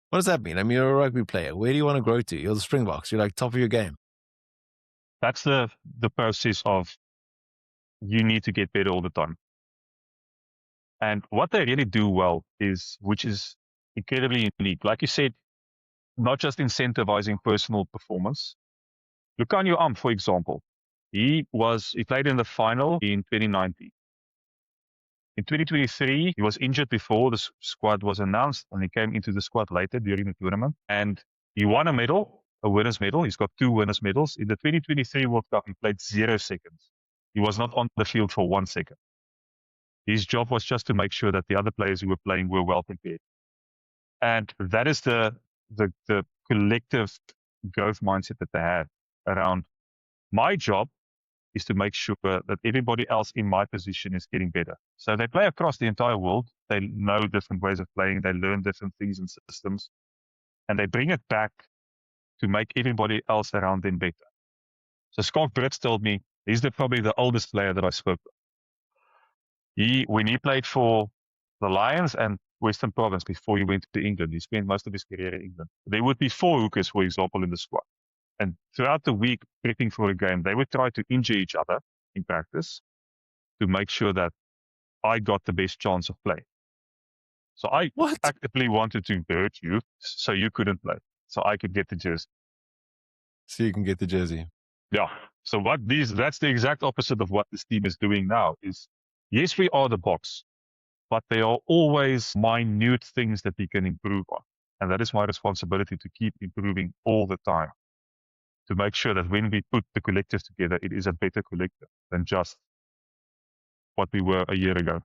What does that mean? I mean, you're a rugby player. Where do you want to grow to? You're the Springboks. You're like top of your game. That's the process of you need to get better all the time. And what they really do well which is incredibly unique. Like you said, not just incentivizing personal performance. Lucanio Am, for example, he played in the final in 2019. In 2023, he was injured before the squad was announced, and he came into the squad later during the tournament. And he won a winner's medal. He's got 2 winner's medals. In the 2023 World Cup, he played 0 seconds. He was not on the field for 1 second. His job was just to make sure that the other players who were playing were well prepared. And that is the collective growth mindset that they have around my job is to make sure that everybody else in my position is getting better. So they play across the entire world. They know different ways of playing. They learn different things and systems. And they bring it back to make everybody else around them better. So Scott Brits told me, he's probably the oldest player that I spoke with. When he played for the Lions and Western Province before he went to England, he spent most of his career in England. There would be 4 hookers, for example, in the squad. And throughout the week, prepping for a game, they would try to injure each other in practice to make sure that I got the best chance of play. So I actively wanted to hurt you so you couldn't play, so I could get the jersey. So you can get the jersey. Yeah. So that's the exact opposite of what this team is doing now is, yes, we are the Boks, but there are always minute things that we can improve on. And that is my responsibility to keep improving all the time, to make sure that when we put the collective together, it is a better collective than just what we were a year ago.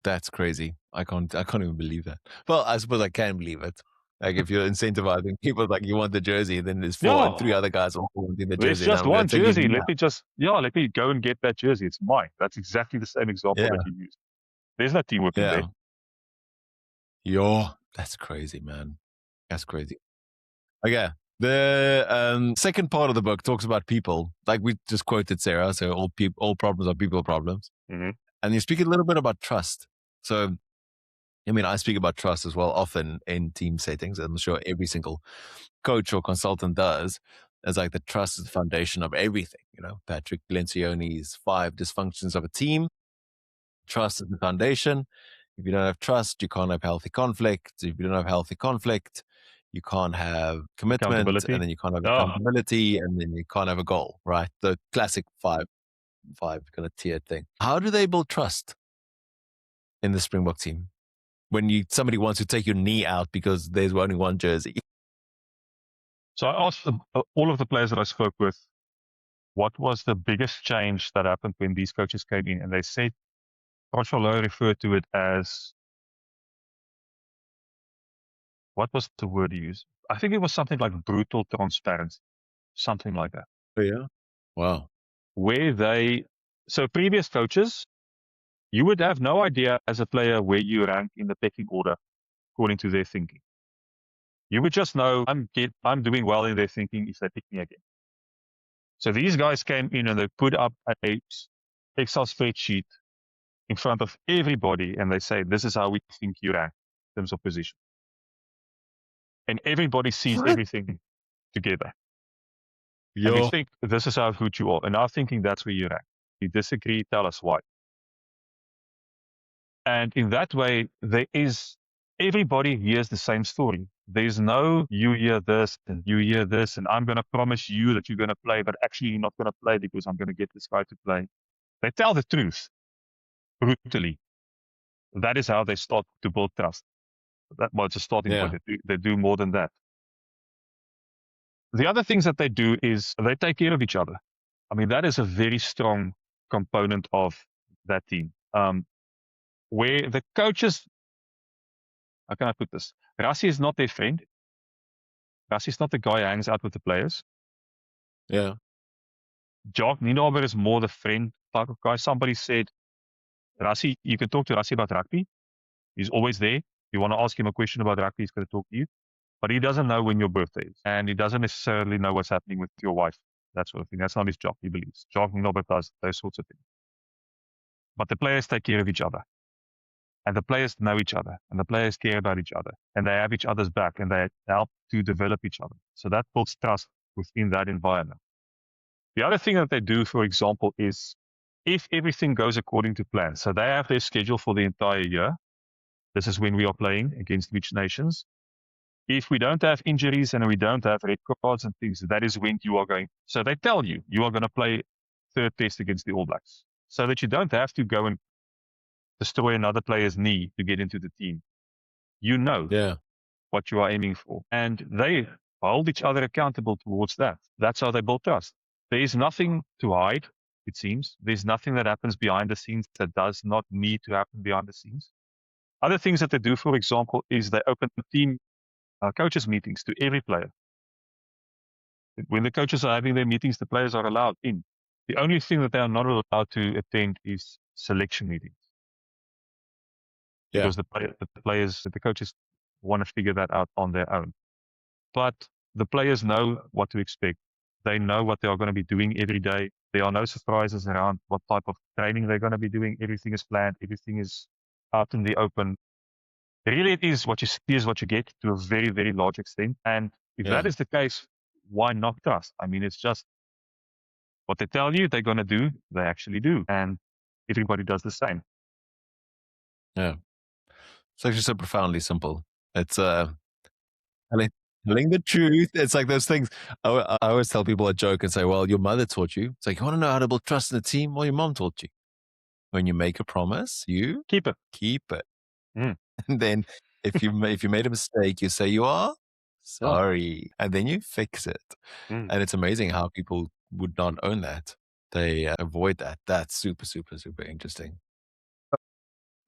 That's crazy. I can't even believe that. Well, I suppose I can believe it. Like if you're incentivizing people, like you want the jersey, then there's three other guys also wanting the There's jersey. And just I'm going one to give jersey. you Let me go and get that jersey. It's mine. That's exactly the same example that you used. There's no teamwork in there. That's crazy, man. That's crazy. Okay. The second part of the book talks about people. Like we just quoted Sarah. So all problems are people problems. Mm-hmm. And you speak a little bit about trust. So, I mean, I speak about trust as well, often in team settings. I'm sure every single coach or consultant does. It's like the trust is the foundation of everything. You know, Patrick Lencioni's 5 dysfunctions of a team. Trust is the foundation. If you don't have trust, you can't have healthy conflict. If you don't have healthy conflict, you can't have commitment, and then you can't have accountability, and then you can't have a goal, right? The classic five kind of tiered thing. How do they build trust in the Springbok team when somebody wants to take your knee out because there's only one jersey? So I asked all of the players that I spoke with, what was the biggest change that happened when these coaches came in? And they said, Coach referred to it as, what was the word he used? I think it was something like brutal transparency, something like that. Oh, yeah. Wow. So previous coaches, you would have no idea as a player where you rank in the pecking order according to their thinking. You would just know I'm doing well in their thinking if they pick me again. So these guys came in and they put up a Excel spreadsheet in front of everybody and they say, this is how we think you rank in terms of position. And everybody sees everything together. And we think this is how good you are. And our thinking, that's where you rank. You disagree, tell us why. And in that way, everybody hears the same story. There's no, you hear this and you hear this, and I'm going to promise you that you're going to play, but actually you're not going to play because I'm going to get this guy to play. They tell the truth brutally. That is how they start to build trust. That was a starting point. They do more than that. The other things that they do is they take care of each other. I mean, that is a very strong component of that team. Where the coaches, how can I put this? Rassie is not their friend. Rassie is not the guy who hangs out with the players. Yeah. Jock Nienaber is more the friend type of guy. Somebody said, Rassie, you can talk to Rassie about rugby. He's always there. You want to ask him a question about rugby, he's going to talk to you. But he doesn't know when your birthday is. And he doesn't necessarily know what's happening with your wife. That sort of thing. That's not his job, he believes. Jock Nienaber does those sorts of things. But the players take care of each other. And the players know each other. And the players care about each other. And they have each other's back. And they help to develop each other. So that builds trust within that environment. The other thing that they do, for example, is if everything goes according to plan. So they have their schedule for the entire year. This is when we are playing against which nations. If we don't have injuries and we don't have red cards and things, that is when you are going. So they tell you are going to play third test against the All Blacks, so that you don't have to go and destroy another player's knee to get into the team. You know what you are aiming for. And they hold each other accountable towards that. That's how they build trust. There is nothing to hide, it seems. There's nothing that happens behind the scenes that does not need to happen behind the scenes. Other things that they do, for example, is they open team coaches meetings to every player. When the coaches are having their meetings, the players are allowed in. The only thing that they are not allowed to attend is selection meetings. Because the coaches want to figure that out on their own. But the players know what to expect. They know what they are going to be doing every day. There are no surprises around what type of training they're going to be doing. Everything is planned. Everything is out in the open. Really, it is what you see is what you get to a very, very large extent. And if that is the case, why not trust? I mean, it's just what they tell you they're going to do, they actually do. And everybody does the same. Yeah. It's actually so profoundly simple. It's telling the truth. It's like those things. I always tell people a joke and say, well, your mother taught you. It's like, you want to know how to build trust in a team? Well, your mom taught you. When you make a promise, you keep it. And then if you made a mistake, you say you are sorry. And then you fix it. And it's amazing how people would not own that. they avoid that. That's super, super, super interesting.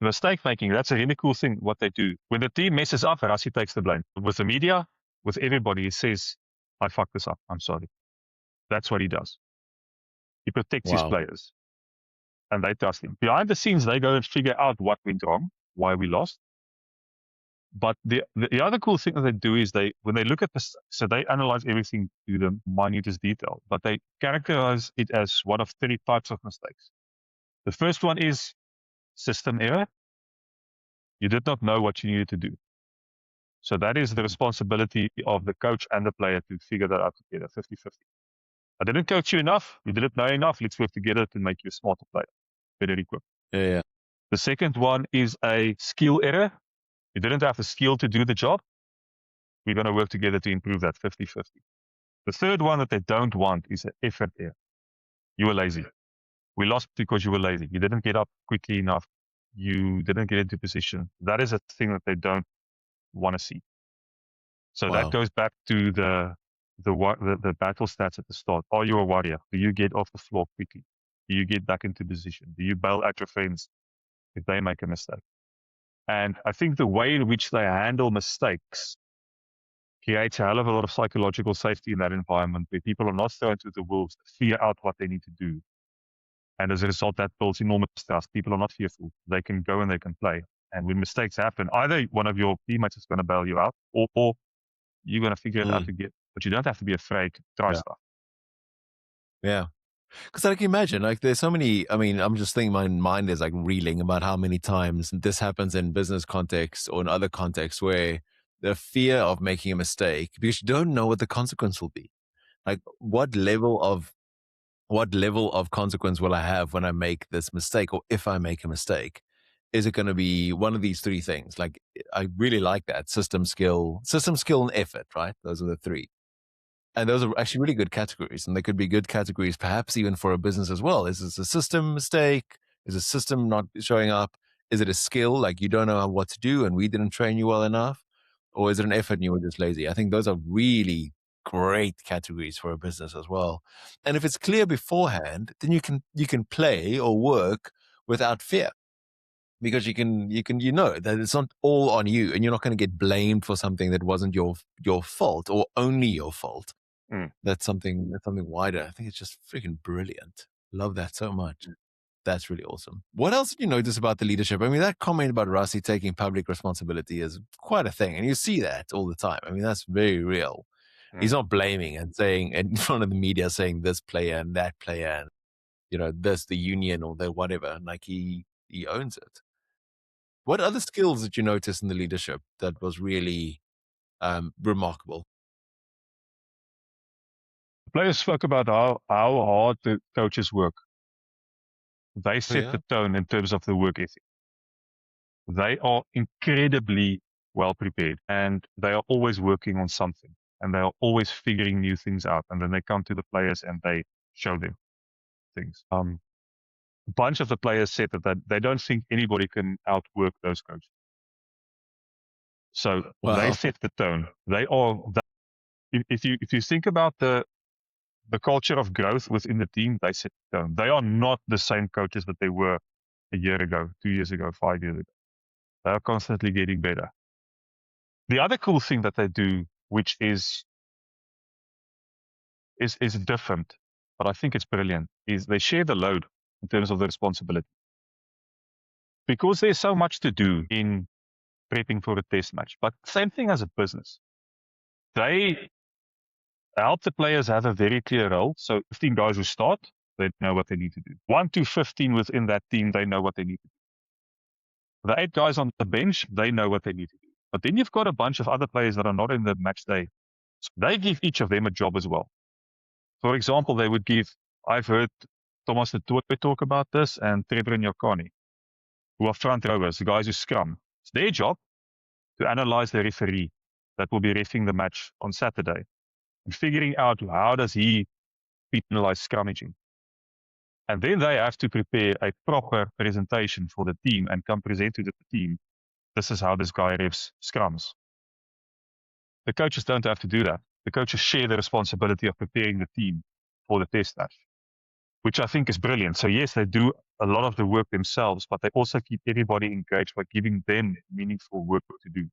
Mistake making, that's a really cool thing, what they do. When the team messes up, Rassie takes the blame. With the media, with everybody, he says, I fucked this up. I'm sorry. That's what he does. He protects his Wow. players. And they trust him. Behind the scenes, they go and figure out what went wrong, why we lost. But the other cool thing that they do is when they look at this, so they analyze everything to the minutest detail, but they characterize it as one of 30 types of mistakes. The first one is system error. You did not know what you needed to do. So that is the responsibility of the coach and the player to figure that out together, 50-50. I didn't coach you enough. You didn't know enough. Let's work together to make you a smarter player, better equipped. Yeah. The second one is a skill error. You didn't have the skill to do the job. We're going to work together to improve that 50-50. The third one that they don't want is an effort error. You were lazy. We lost because you were lazy. You didn't get up quickly enough. You didn't get into position. That is a thing that they don't want to see. So that goes back to the battle stats at the start. Are you a warrior? Do you get off the floor quickly? Do you get back into position? Do you bail at your friends if they make a mistake? And I think the way in which they handle mistakes creates a hell of a lot of psychological safety in that environment where people are not thrown to the wolves to figure out what they need to do. And as a result, that builds enormous trust. People are not fearful. They can go and they can play. And when mistakes happen, either one of your teammates is going to bail you out or you're going to figure it out together. But you don't have to be afraid to try stuff. Yeah. Because I can imagine, like, there's so many, I mean, I'm just thinking my mind is like reeling about how many times this happens in business context or in other contexts where the fear of making a mistake, because you don't know what the consequence will be. Like, what level of consequence will I have when I make this mistake, or if I make a mistake? Is it going to be one of these three things? Like, I really like that system skill, and effort, right? Those are the three. And those are actually really good categories. And they could be good categories, perhaps even for a business as well. Is this a system mistake? Is a system not showing up? Is it a skill, like you don't know what to do and we didn't train you well enough? Or is it an effort and you were just lazy? I think those are really great categories for a business as well. And if it's clear beforehand, then you can play or work without fear. Because you know that it's not all on you, and you're not going to get blamed for something that wasn't your fault or only your fault. That's something wider. I think it's just freaking brilliant. Love that so much. That's really awesome. What else did you notice about the leadership? I mean, that comment about Rassie taking public responsibility is quite a thing, and you see that all the time. I mean, that's very real. He's not blaming and saying in front of the media, saying this player and that player, and this the union or the whatever. Like he owns it. What other skills did you notice in the leadership that was really remarkable? Players spoke about how hard the coaches work. They set yeah? the tone in terms of the work ethic. They are incredibly well prepared and they are always working on something and they are always figuring new things out. And then they come to the players and they show them things. A bunch of the players said that they don't think anybody can outwork those coaches. So they set the tone. They are. If you think about the culture of growth within the team, they set the tone. They are not the same coaches that they were a year ago, 2 years ago, 5 years ago. They are constantly getting better. The other cool thing that they do, which is different, but I think it's brilliant, is they share the load in terms of the responsibility. Because there's so much to do in prepping for a test match, but same thing as a business. They help the players have a very clear role. So 15 guys who start, they know what they need to do. 1 to 15 within that team, they know what they need to do. The 8 guys on the bench, they know what they need to do. But then you've got a bunch of other players that are not in the match day. So they give each of them a job as well. For example, they would give, I've heard Thomas de Toort talk about this and Trevor Nyakani, who are front rowers, the guys who scrum. It's their job to analyze the referee that will be reffing the match on Saturday and figuring out how does he penalize scrummaging. And then they have to prepare a proper presentation for the team and come present to the team. This is how this guy refs scrums. The coaches don't have to do that. The coaches share the responsibility of preparing the team for the test match, which I think is brilliant. So yes, they do a lot of the work themselves, but they also keep everybody engaged by giving them meaningful work to do.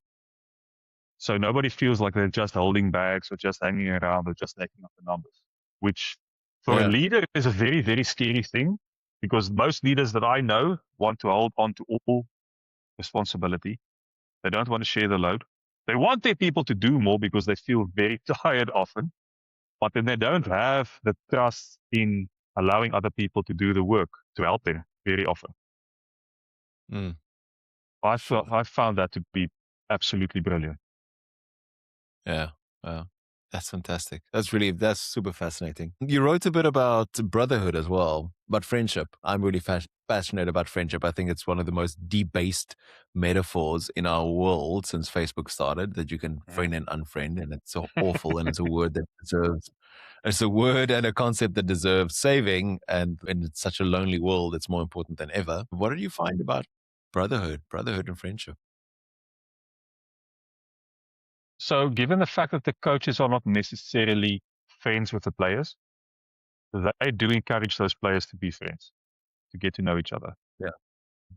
So nobody feels like they're just holding bags or just hanging around or just making up the numbers, which for a leader is a very, very scary thing, because most leaders that I know want to hold on to all responsibility. They don't want to share the load. They want their people to do more because they feel very tired often, but then they don't have the trust in allowing other people to do the work to help them very often. Mm, I found that to be absolutely brilliant. yeah. Wow. That's fantastic. That's super fascinating. You wrote a bit about brotherhood as well, but friendship. I'm really passionate about friendship. I think it's one of the most debased metaphors in our world since Facebook started, that you can friend and unfriend, and it's so awful, and it's a word that deserves. It's a word and a concept that deserves saving, and in such a lonely world, it's more important than ever. What did you find about brotherhood and friendship? So given the fact that the coaches are not necessarily friends with the players, they do encourage those players to be friends, to get to know each other. Yeah.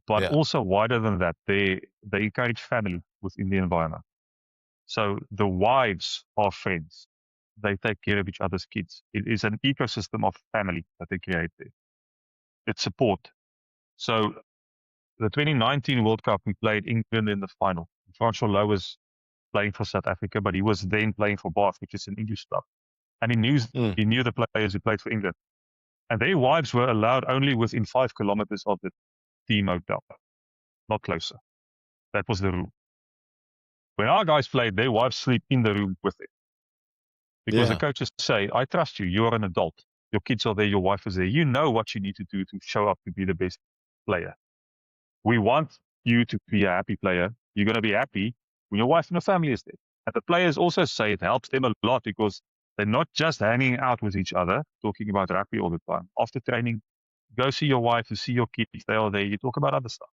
But Yeah. also wider than that, they encourage family within the environment. So the wives are friends. They take care of each other's kids. It is an ecosystem of family that they create there. It's support. So the 2019 World Cup, we played England in the final. Francois Lowe was playing for South Africa, but he was then playing for Bath, which is an English club. And he knew the players who played for England. And their wives were allowed only within 5 kilometers of the team hotel, not closer. That was the rule. When our guys played, their wives sleep in the room with them. Because the Yeah. coaches say, I trust you. You're an adult. Your kids are there. Your wife is there. You know what you need to do to show up to be the best player. We want you to be a happy player. You're going to be happy when your wife and your family is there. And the players also say it helps them a lot, because they're not just hanging out with each other, talking about rugby all the time. After training, go see your wife, and see your kids. They are there. You talk about other stuff,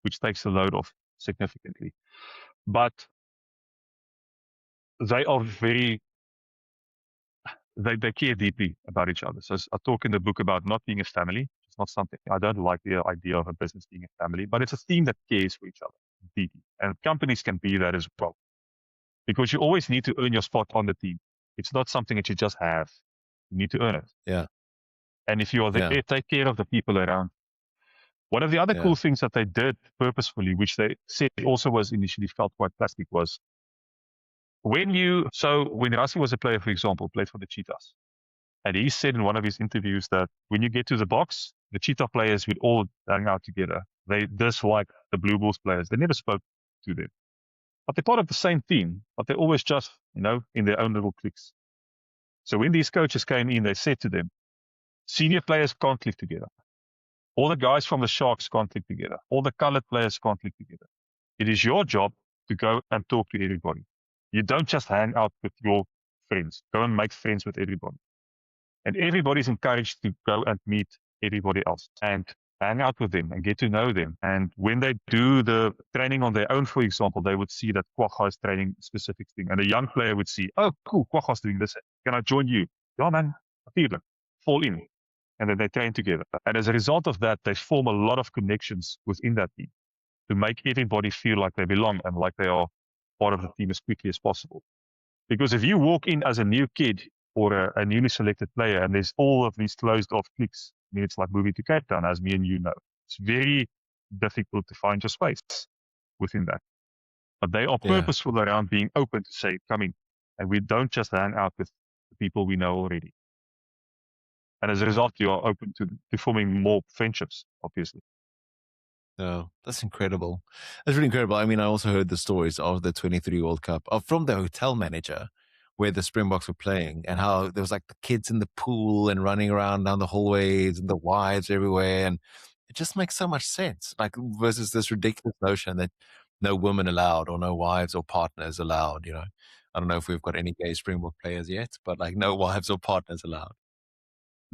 which takes the load off significantly. But they are they care deeply about each other. So I talk in the book about not being a family. It's not something, I don't like the idea of a business being a family, but it's a team that cares for each other deeply. And companies can be that as well, because you always need to earn your spot on the team. It's not something that you just have. You need to earn it. Yeah. And if you are there, take care of the people around. One of the other cool things that they did purposefully, which they said also was initially felt quite plastic, was when Rassie was a player, for example, played for the Cheetahs. And he said in one of his interviews that when you get to the box, the Cheetah players would all hang out together. They dislike the Blue Bulls players. They never spoke to them. But they're part of the same team, but they're always just, in their own little cliques. So when these coaches came in, they said to them, senior players can't live together. All the guys from the Sharks can't live together. All the colored players can't live together. It is your job to go and talk to everybody. You don't just hang out with your friends. Go and make friends with everybody. And everybody's encouraged to go and meet everybody else and hang out with them and get to know them. And when they do the training on their own, for example, they would see that Kwagga is training a specific thing. And a young player would see, oh, cool, Kwagga's doing this. Can I join you? Yeah, man, natuurlijk. Fall in. And then they train together. And as a result of that, they form a lot of connections within that team to make everybody feel like they belong and like they are part of the team as quickly as possible. Because if you walk in as a new kid or a newly selected player and there's all of these closed off cliques, I mean, it's like moving to Cape Town, as me and you know. It's very difficult to find your space within that. But they are purposeful around being open to say, come in. And we don't just hang out with the people we know already. And as a result, you are open to forming more friendships, obviously. Oh, that's incredible. That's really incredible. I mean, I also heard the stories of the 23 World Cup from the hotel manager where the Springboks were playing, and how there was like the kids in the pool and running around down the hallways and the wives everywhere. And it just makes so much sense. Like versus this ridiculous notion that no women allowed or no wives or partners allowed, I don't know if we've got any gay Springbok players yet, but like no wives or partners allowed.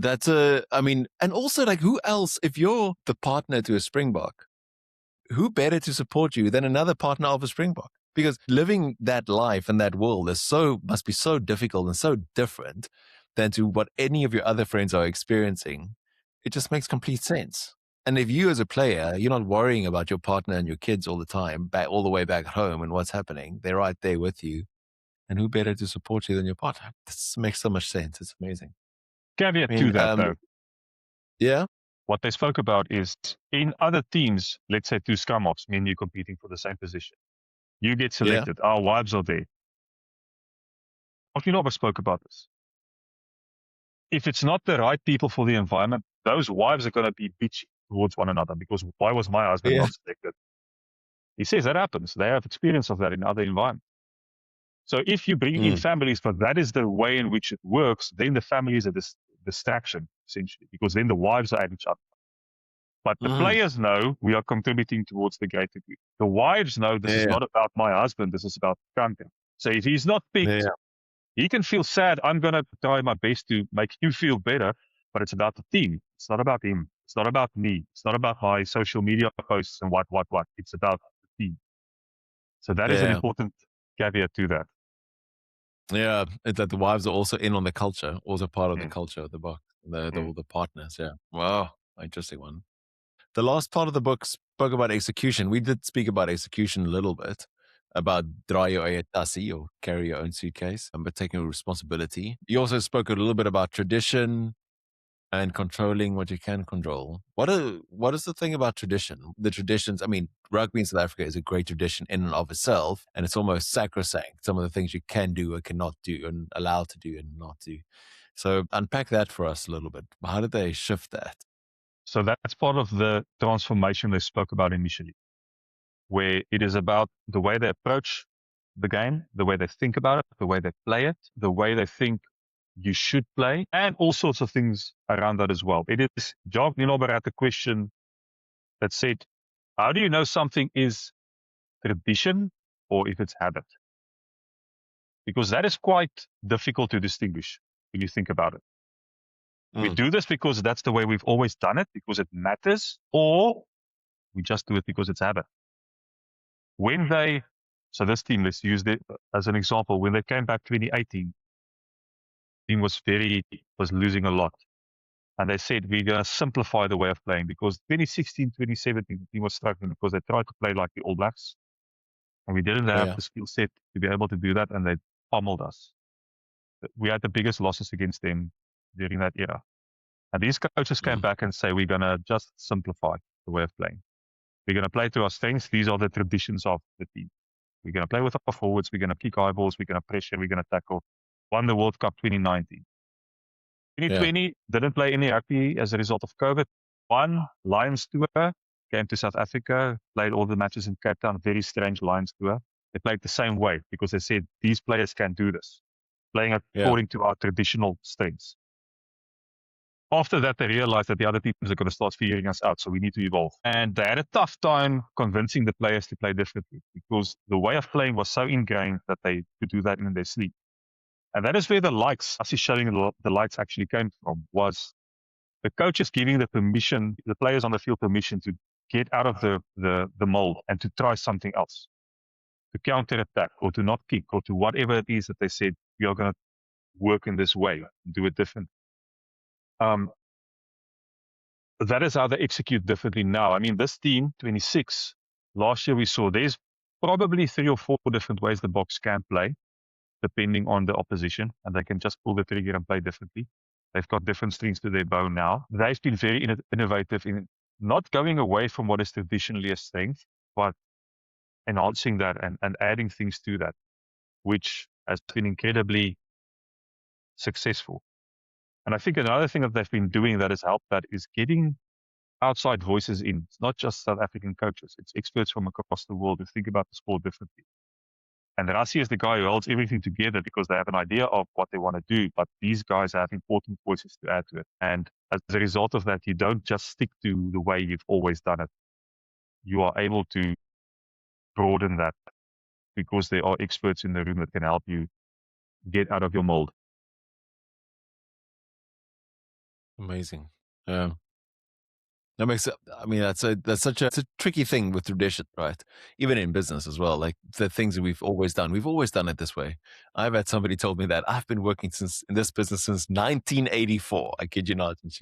I mean, and also like who else, if you're the partner to a Springbok, who better to support you than another partner of a Springbok? Because living that life and that world must be so difficult and so different than to what any of your other friends are experiencing. it just makes complete sense. And if you as a player, you're not worrying about your partner and your kids all the time, all the way back at home and what's happening, they're right there with you. And who better to support you than your partner? This makes so much sense. It's amazing. Caveat I to mean, that, though. yeah, What they spoke about is in other teams, let's say two scrum offs, mean you're competing for the same position. You get yeah, selected. Our wives are there. Okinawa spoke about this. If it's not the right people for the environment, those wives are going to be bitchy towards one another because why was my husband yeah, not selected? He says that happens. They have experience of that in other environments. So if you bring in families, but that is the way in which it works, then the family is a distraction, essentially, because then the wives are at each other. But the players know we are contributing towards the greater good. The wives know this is yeah, not about my husband, this is about content. So if he's not picked, yeah, he can feel sad. I'm going to try my best to make you feel better, but it's about the team. It's not about him. It's not about me. It's not about my social media posts and what. It's about the team. So that is an yeah. important caveat to that. Yeah, it's that the wives are also in on the culture, also part of the Mm. culture of the book, the Mm. all the partners. Yeah, wow, interesting one. The last part of the book spoke about execution. We did speak about execution a little bit, about dra jou eie tassie or carry your own suitcase, but taking responsibility. You also spoke a little bit about tradition and controlling what you can control. What is the thing about tradition? The traditions, I mean, rugby in South Africa is a great tradition in and of itself, and it's almost sacrosanct. Some of the things you can do or cannot do and allowed to do and not do. So unpack that for us a little bit. How did they shift that? So that's part of the transformation they spoke about initially, where it is about the way they approach the game, the way they think about it, the way they play it, the way they think you should play, and all sorts of things around that as well. It is, Jock Nienaber had a question that said, how do you know something is tradition or if it's habit? Because that is quite difficult to distinguish when you think about it. We do this because that's the way we've always done it, because it matters, or we just do it because it's habit. When they, so this team, let's use it as an example, when they came back 2018, team was losing a lot. And they said, we're going to simplify the way of playing because 2016, 2017, the team was struggling because they tried to play like the All Blacks. And we didn't have the skill set to be able to do that. And they pummeled us. We had the biggest losses against them during that era. And these coaches came back and say, we're going to just simplify the way of playing. We're going to play to our strengths. These are the traditions of the team. We're going to play with our forwards. We're going to kick high balls. We're going to pressure. We're going to tackle. Won the World Cup 2019. 2020, didn't play any rugby as a result of COVID. Won Lions tour, came to South Africa, played all the matches in Cape Town, very strange Lions tour. They played the same way because they said, these players can do this, playing according to our traditional strengths. After that, they realized that the other teams are going to start figuring us out, so we need to evolve. And they had a tough time convincing the players to play differently because the way of playing was so ingrained that they could do that in their sleep. And that is where the lights, us showing the lights actually came from, was the coaches giving the permission, the players on the field permission to get out of the mold and to try something else, to counter attack or to not kick or to whatever it is that they said, we are going to work in this way, do it different. That is how they execute differently now. I mean, this team, 26, last year we saw there's probably 3 or 4 different ways the Boks can play, depending on the opposition, and they can just pull the trigger and play differently. They've got different strings to their bow now. They've been very innovative in not going away from what is traditionally a strength, but enhancing that and adding things to that, which has been incredibly successful. And I think another thing that they've been doing that has helped that is getting outside voices in. It's not just South African coaches. It's experts from across the world who think about the sport differently. And Rassi is the guy who holds everything together because they have an idea of what they want to do, but these guys have important voices to add to it. And as a result of that, you don't just stick to the way you've always done it. You are able to broaden that because there are experts in the room that can help you get out of your mold. Amazing. That makes it, I mean, that's such it's a tricky thing with tradition, right? Even in business as well. Like the things that we've always done it this way. I've had somebody told me that I've been working in this business since 1984. I kid you not. And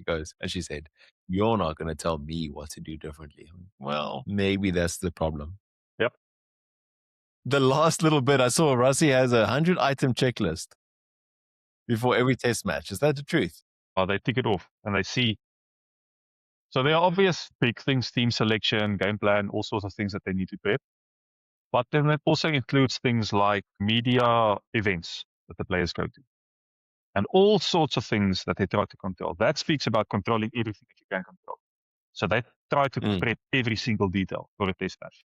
she said, "You're not going to tell me what to do differently." Well, maybe that's the problem. Yep. The last little bit I saw, Russie has a 100-item checklist before every test match. Is that the truth? They tick it off and they see. So there are obvious big things, team selection, game plan, all sorts of things that they need to prep. But then it also includes things like media events that the players go to and all sorts of things that they try to control. That speaks about controlling everything that you can control. So they try to prep every single detail for a test match.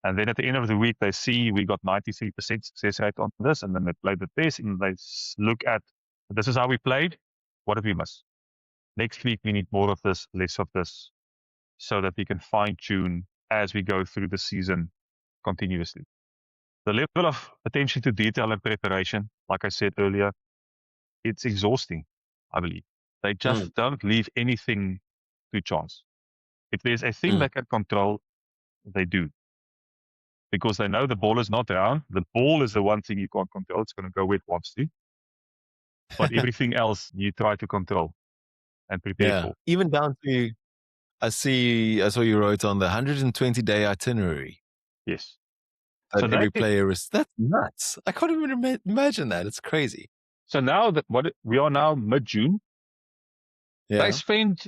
And then at the end of the week, they see we got 93% success rate on this, and then they play the test and they look at, this is how we played. What did we miss? Next week, we need more of this, less of this, so that we can fine tune as we go through the season continuously. The level of attention to detail and preparation, like I said earlier, it's exhausting, I believe. They just don't leave anything to chance. If there's a thing they can control, they do. Because they know the ball is not down. The ball is the one thing you can't control. It's going to go where it wants to. But everything else you try to control and prepare for. Even down to, I saw you wrote on the 120-day itinerary. Yes. So every player is, that's nuts. I can't even imagine that. It's crazy. So now that we are now mid-June, they spend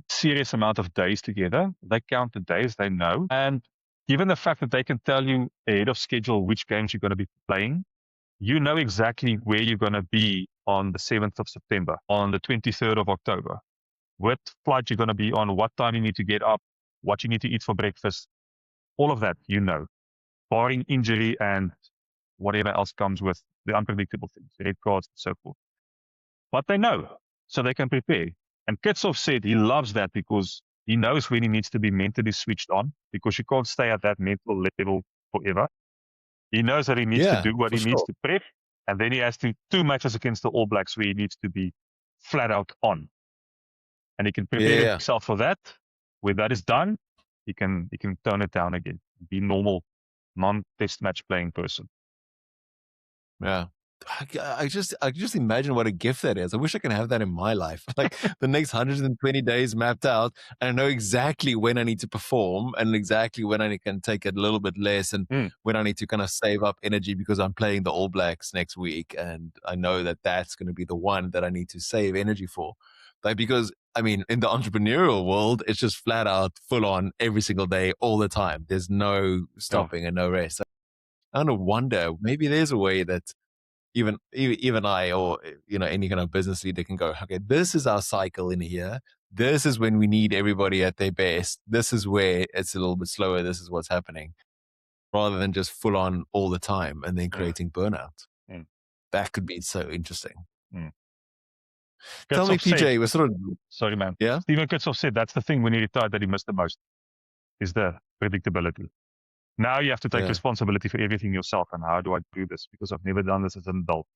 serious amount of days together. They count the days, they know. And given the fact that they can tell you ahead of schedule which games you're going to be playing, you know exactly where you're going to be on the 7th of September, on the 23rd of October, what flight you're going to be on, what time you need to get up, what you need to eat for breakfast, all of that, you know, barring injury and whatever else comes with the unpredictable things, red cards and so forth. But they know, so they can prepare. And Kitsov said he loves that because he knows when he needs to be mentally switched on, because you can't stay at that mental level forever. He knows that he needs to do what he needs to prep, and then he has to 2 matches against the All Blacks where he needs to be flat out on. And he can prepare himself for that. When that is done, he can tone it down again, be normal, non-test match playing person. Yeah. I just imagine what a gift that is. I wish I could have that in my life. Like the next 120 days mapped out, and I know exactly when I need to perform and exactly when I can take it a little bit less and when I need to kind of save up energy because I'm playing the All Blacks next week. And I know that that's going to be the one that I need to save energy for. Like, because I mean, in the entrepreneurial world, it's just flat out full on every single day, all the time. There's no stopping and no rest. I don't wonder, maybe there's a way that even I, or any kind of business leader can go, okay, this is our cycle in here. This is when we need everybody at their best. This is where it's a little bit slower. This is what's happening, rather than just full on all the time and then creating burnout. That could be so interesting. Tell me, PJ, we're sort of... Sorry, man. Yeah? Stephen Kitsov said that's the thing when he retired that he missed the most, is the predictability. Now you have to take responsibility for everything yourself. And how do I do this? Because I've never done this as an adult.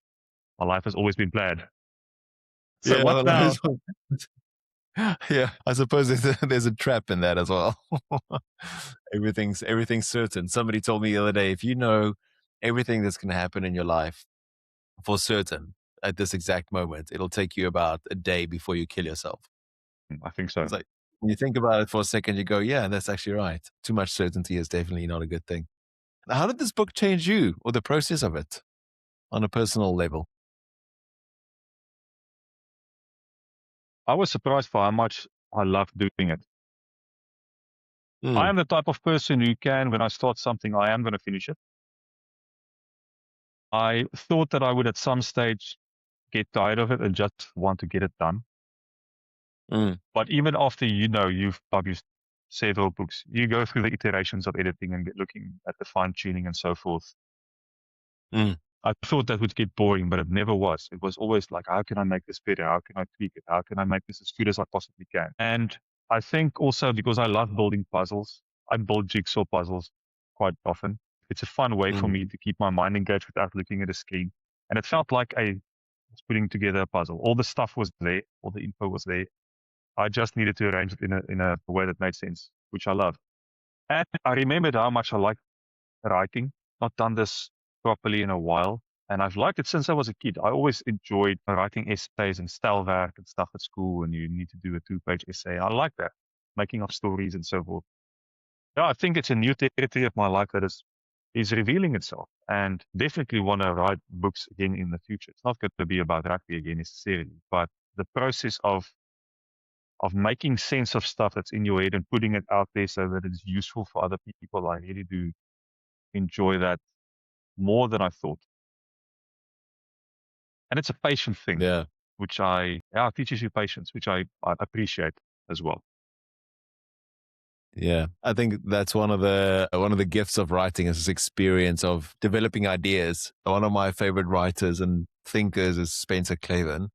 My life has always been planned. So what now? Yeah, I suppose there's a trap in that as well. Everything's certain. Somebody told me the other day, if you know everything that's going to happen in your life for certain at this exact moment, it'll take you about a day before you kill yourself. I think so. It's like, when you think about it for a second, you go, yeah, that's actually right. Too much certainty is definitely not a good thing. How did this book change you or the process of it on a personal level? I was surprised by how much I love doing it. I am the type of person who can, when I start something, I am going to finish it. I thought that I would at some stage get tired of it and just want to get it done. But even after you've published several books, you go through the iterations of editing and looking at the fine tuning and so forth. I thought that would get boring, but it never was. It was always like, how can I make this better? How can I tweak it? How can I make this as good as I possibly can? And I think also because I love building puzzles, I build jigsaw puzzles quite often. It's a fun way for me to keep my mind engaged without looking at a screen. And it felt like I was putting together a puzzle. All the stuff was there, all the info was there. I just needed to arrange it in a way that made sense, which I love. And I remembered how much I liked writing. Not done this properly in a while. And I've liked it since I was a kid. I always enjoyed writing essays and stijlwerk and stuff at school, and you need to do a 2-page essay. I like that, making up stories and so forth. Yeah, I think it's a new territory of my life that is revealing itself, and definitely want to write books again in the future. It's not going to be about rugby again necessarily, but the process of making sense of stuff that's in your head and putting it out there so that it's useful for other people. I really do enjoy that more than I thought. And it's a patient thing, Yeah. which teaches you patience, which I appreciate as well. Yeah, I think that's one of the gifts of writing is this experience of developing ideas. One of my favorite writers and thinkers is Spencer Claasen,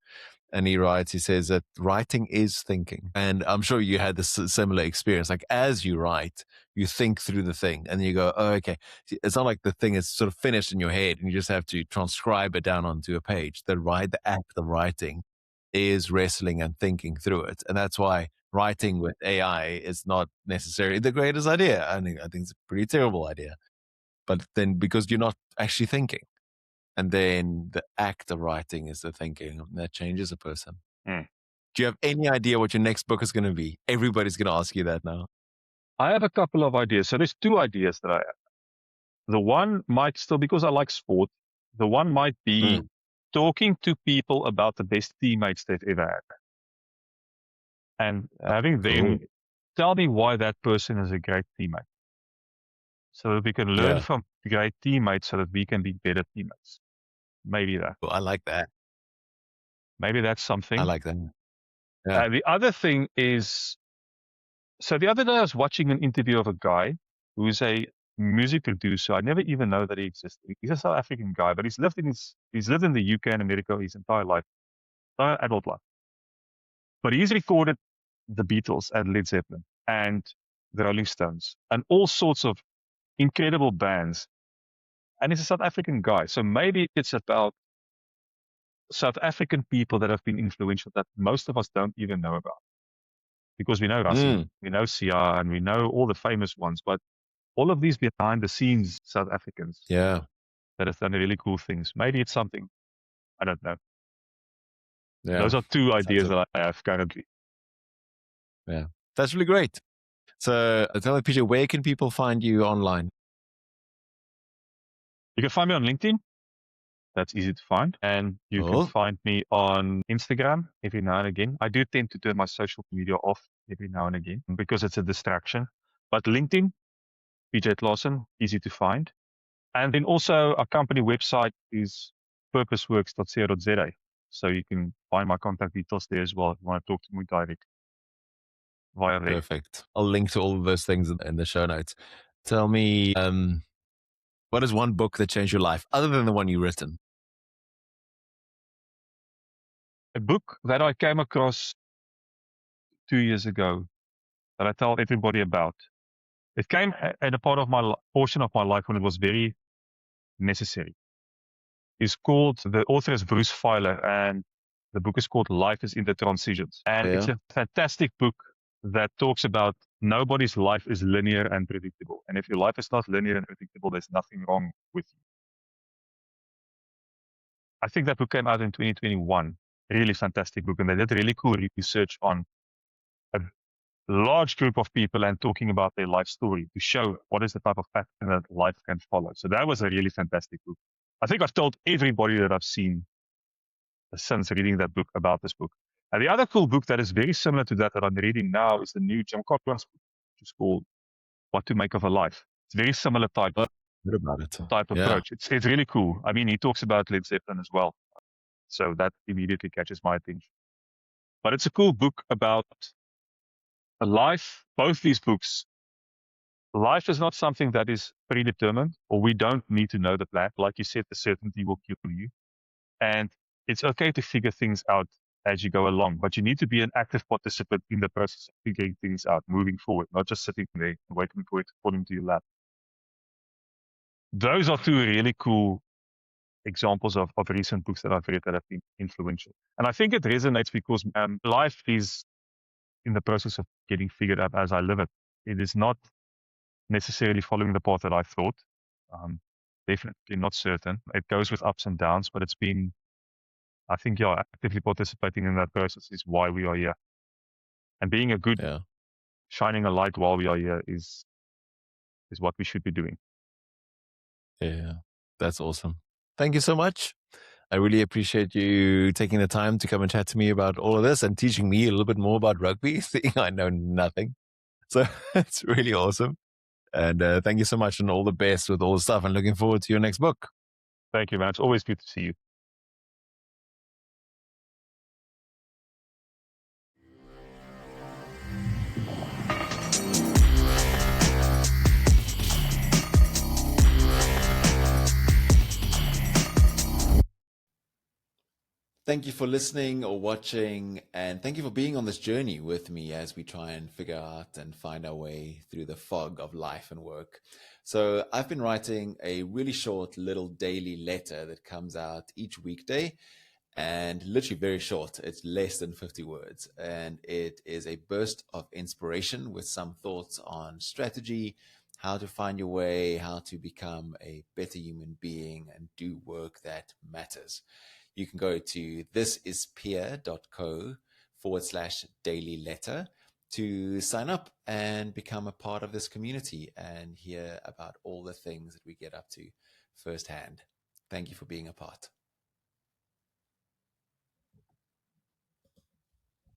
and he says that writing is thinking. And I'm sure you had this similar experience. Like as you write, you think through the thing, and you go, "Oh, okay." It's not like the thing is sort of finished in your head, and you just have to transcribe it down onto a page. The act of writing is wrestling and thinking through it, and that's why writing with AI is not necessarily the greatest idea. I think it's a pretty terrible idea. But then because you're not actually thinking, and then the act of writing is the thinking, and that changes a person. Mm. Do you have any idea what your next book is going to be? Everybody's going to ask you that now. I have a couple of ideas. So there's two ideas that I have. The one might still, because I like sport, the one might be talking to people about the best teammates they've ever had. And having them tell me why that person is a great teammate. So that we can learn from great teammates so that we can be better teammates. Maybe that. Oh, I like that. Maybe that's something. I like that. Yeah. The other thing is, so the other day I was watching an interview of a guy who's a music producer. I never even know that he existed. He's a South African guy, but he's lived in the UK and America his entire life, entire adult life. But he's recorded the Beatles and Led Zeppelin and the Rolling Stones and all sorts of incredible bands. And he's a South African guy. So maybe it's about South African people that have been influential that most of us don't even know about. Because we know Rassie, we know Sia, and we know all the famous ones, but all of these behind the scenes South Africans that have done really cool things. Maybe it's something. I don't know. Yeah. Those are two ideas that I have currently. Yeah. That's really great. So tell me, PJ, where can people find you online? You can find me on LinkedIn. That's easy to find. And you can find me on Instagram every now and again. I do tend to turn my social media off every now and again because it's a distraction. But LinkedIn, PJ Claasen, easy to find. And then also our company website is purposeworks.co.za. So you can find my contact details there as well if you want to talk to me direct via there. Perfect. I'll link to all of those things in the show notes. Tell me, what is one book that changed your life other than the one you've written? A book that I came across 2 years ago that I tell everybody about. It came at a portion of my life when it was very necessary. The author is Bruce Feiler, and the book is called Life is in the Transitions. And it's a fantastic book that talks about nobody's life is linear and predictable. And if your life is not linear and predictable, there's nothing wrong with you. I think that book came out in 2021. Really fantastic book. And they did really cool research on a large group of people and talking about their life story to show what is the type of pattern that life can follow. So that was a really fantastic book. I think I've told everybody that I've seen since reading that book about this book. And the other cool book that is very similar to that I'm reading now is the new Jim Cochran's book, which is called What to Make of a Life. It's very similar type approach. It's really cool. I mean, he talks about Led Zeppelin as well. So that immediately catches my attention. But it's a cool book about a life. Both these books, life is not something that is predetermined, or we don't need to know the plan. Like you said, the certainty will kill you. And it's okay to figure things out as you go along, but you need to be an active participant in the process of figuring things out, moving forward, not just sitting there and waiting for it to fall into your lap. Those are two really cool examples of recent books that I've read that have been influential. And I think it resonates because life is in the process of getting figured out as I live it. It is not necessarily following the path that I thought. Definitely not certain. It goes with ups and downs, but it's been, I think, yeah, actively participating in that process is why we are here. And being a good, Yeah. shining a light while we are here is what we should be doing. Yeah. That's awesome. Thank you so much. I really appreciate you taking the time to come and chat to me about all of this and teaching me a little bit more about rugby, seeing I know nothing. So it's really awesome. And thank you so much and all the best with all the stuff. And looking forward to your next book. Thank you, man. It's always good to see you. Thank you for listening or watching, and thank you for being on this journey with me as we try and figure out and find our way through the fog of life and work. So I've been writing a really short little daily letter that comes out each weekday, and literally very short. It's less than 50 words, and it is a burst of inspiration with some thoughts on strategy, how to find your way, how to become a better human being and do work that matters. You can go to thisispierre.co/daily letter to sign up and become a part of this community and hear about all the things that we get up to firsthand. Thank you for being a part.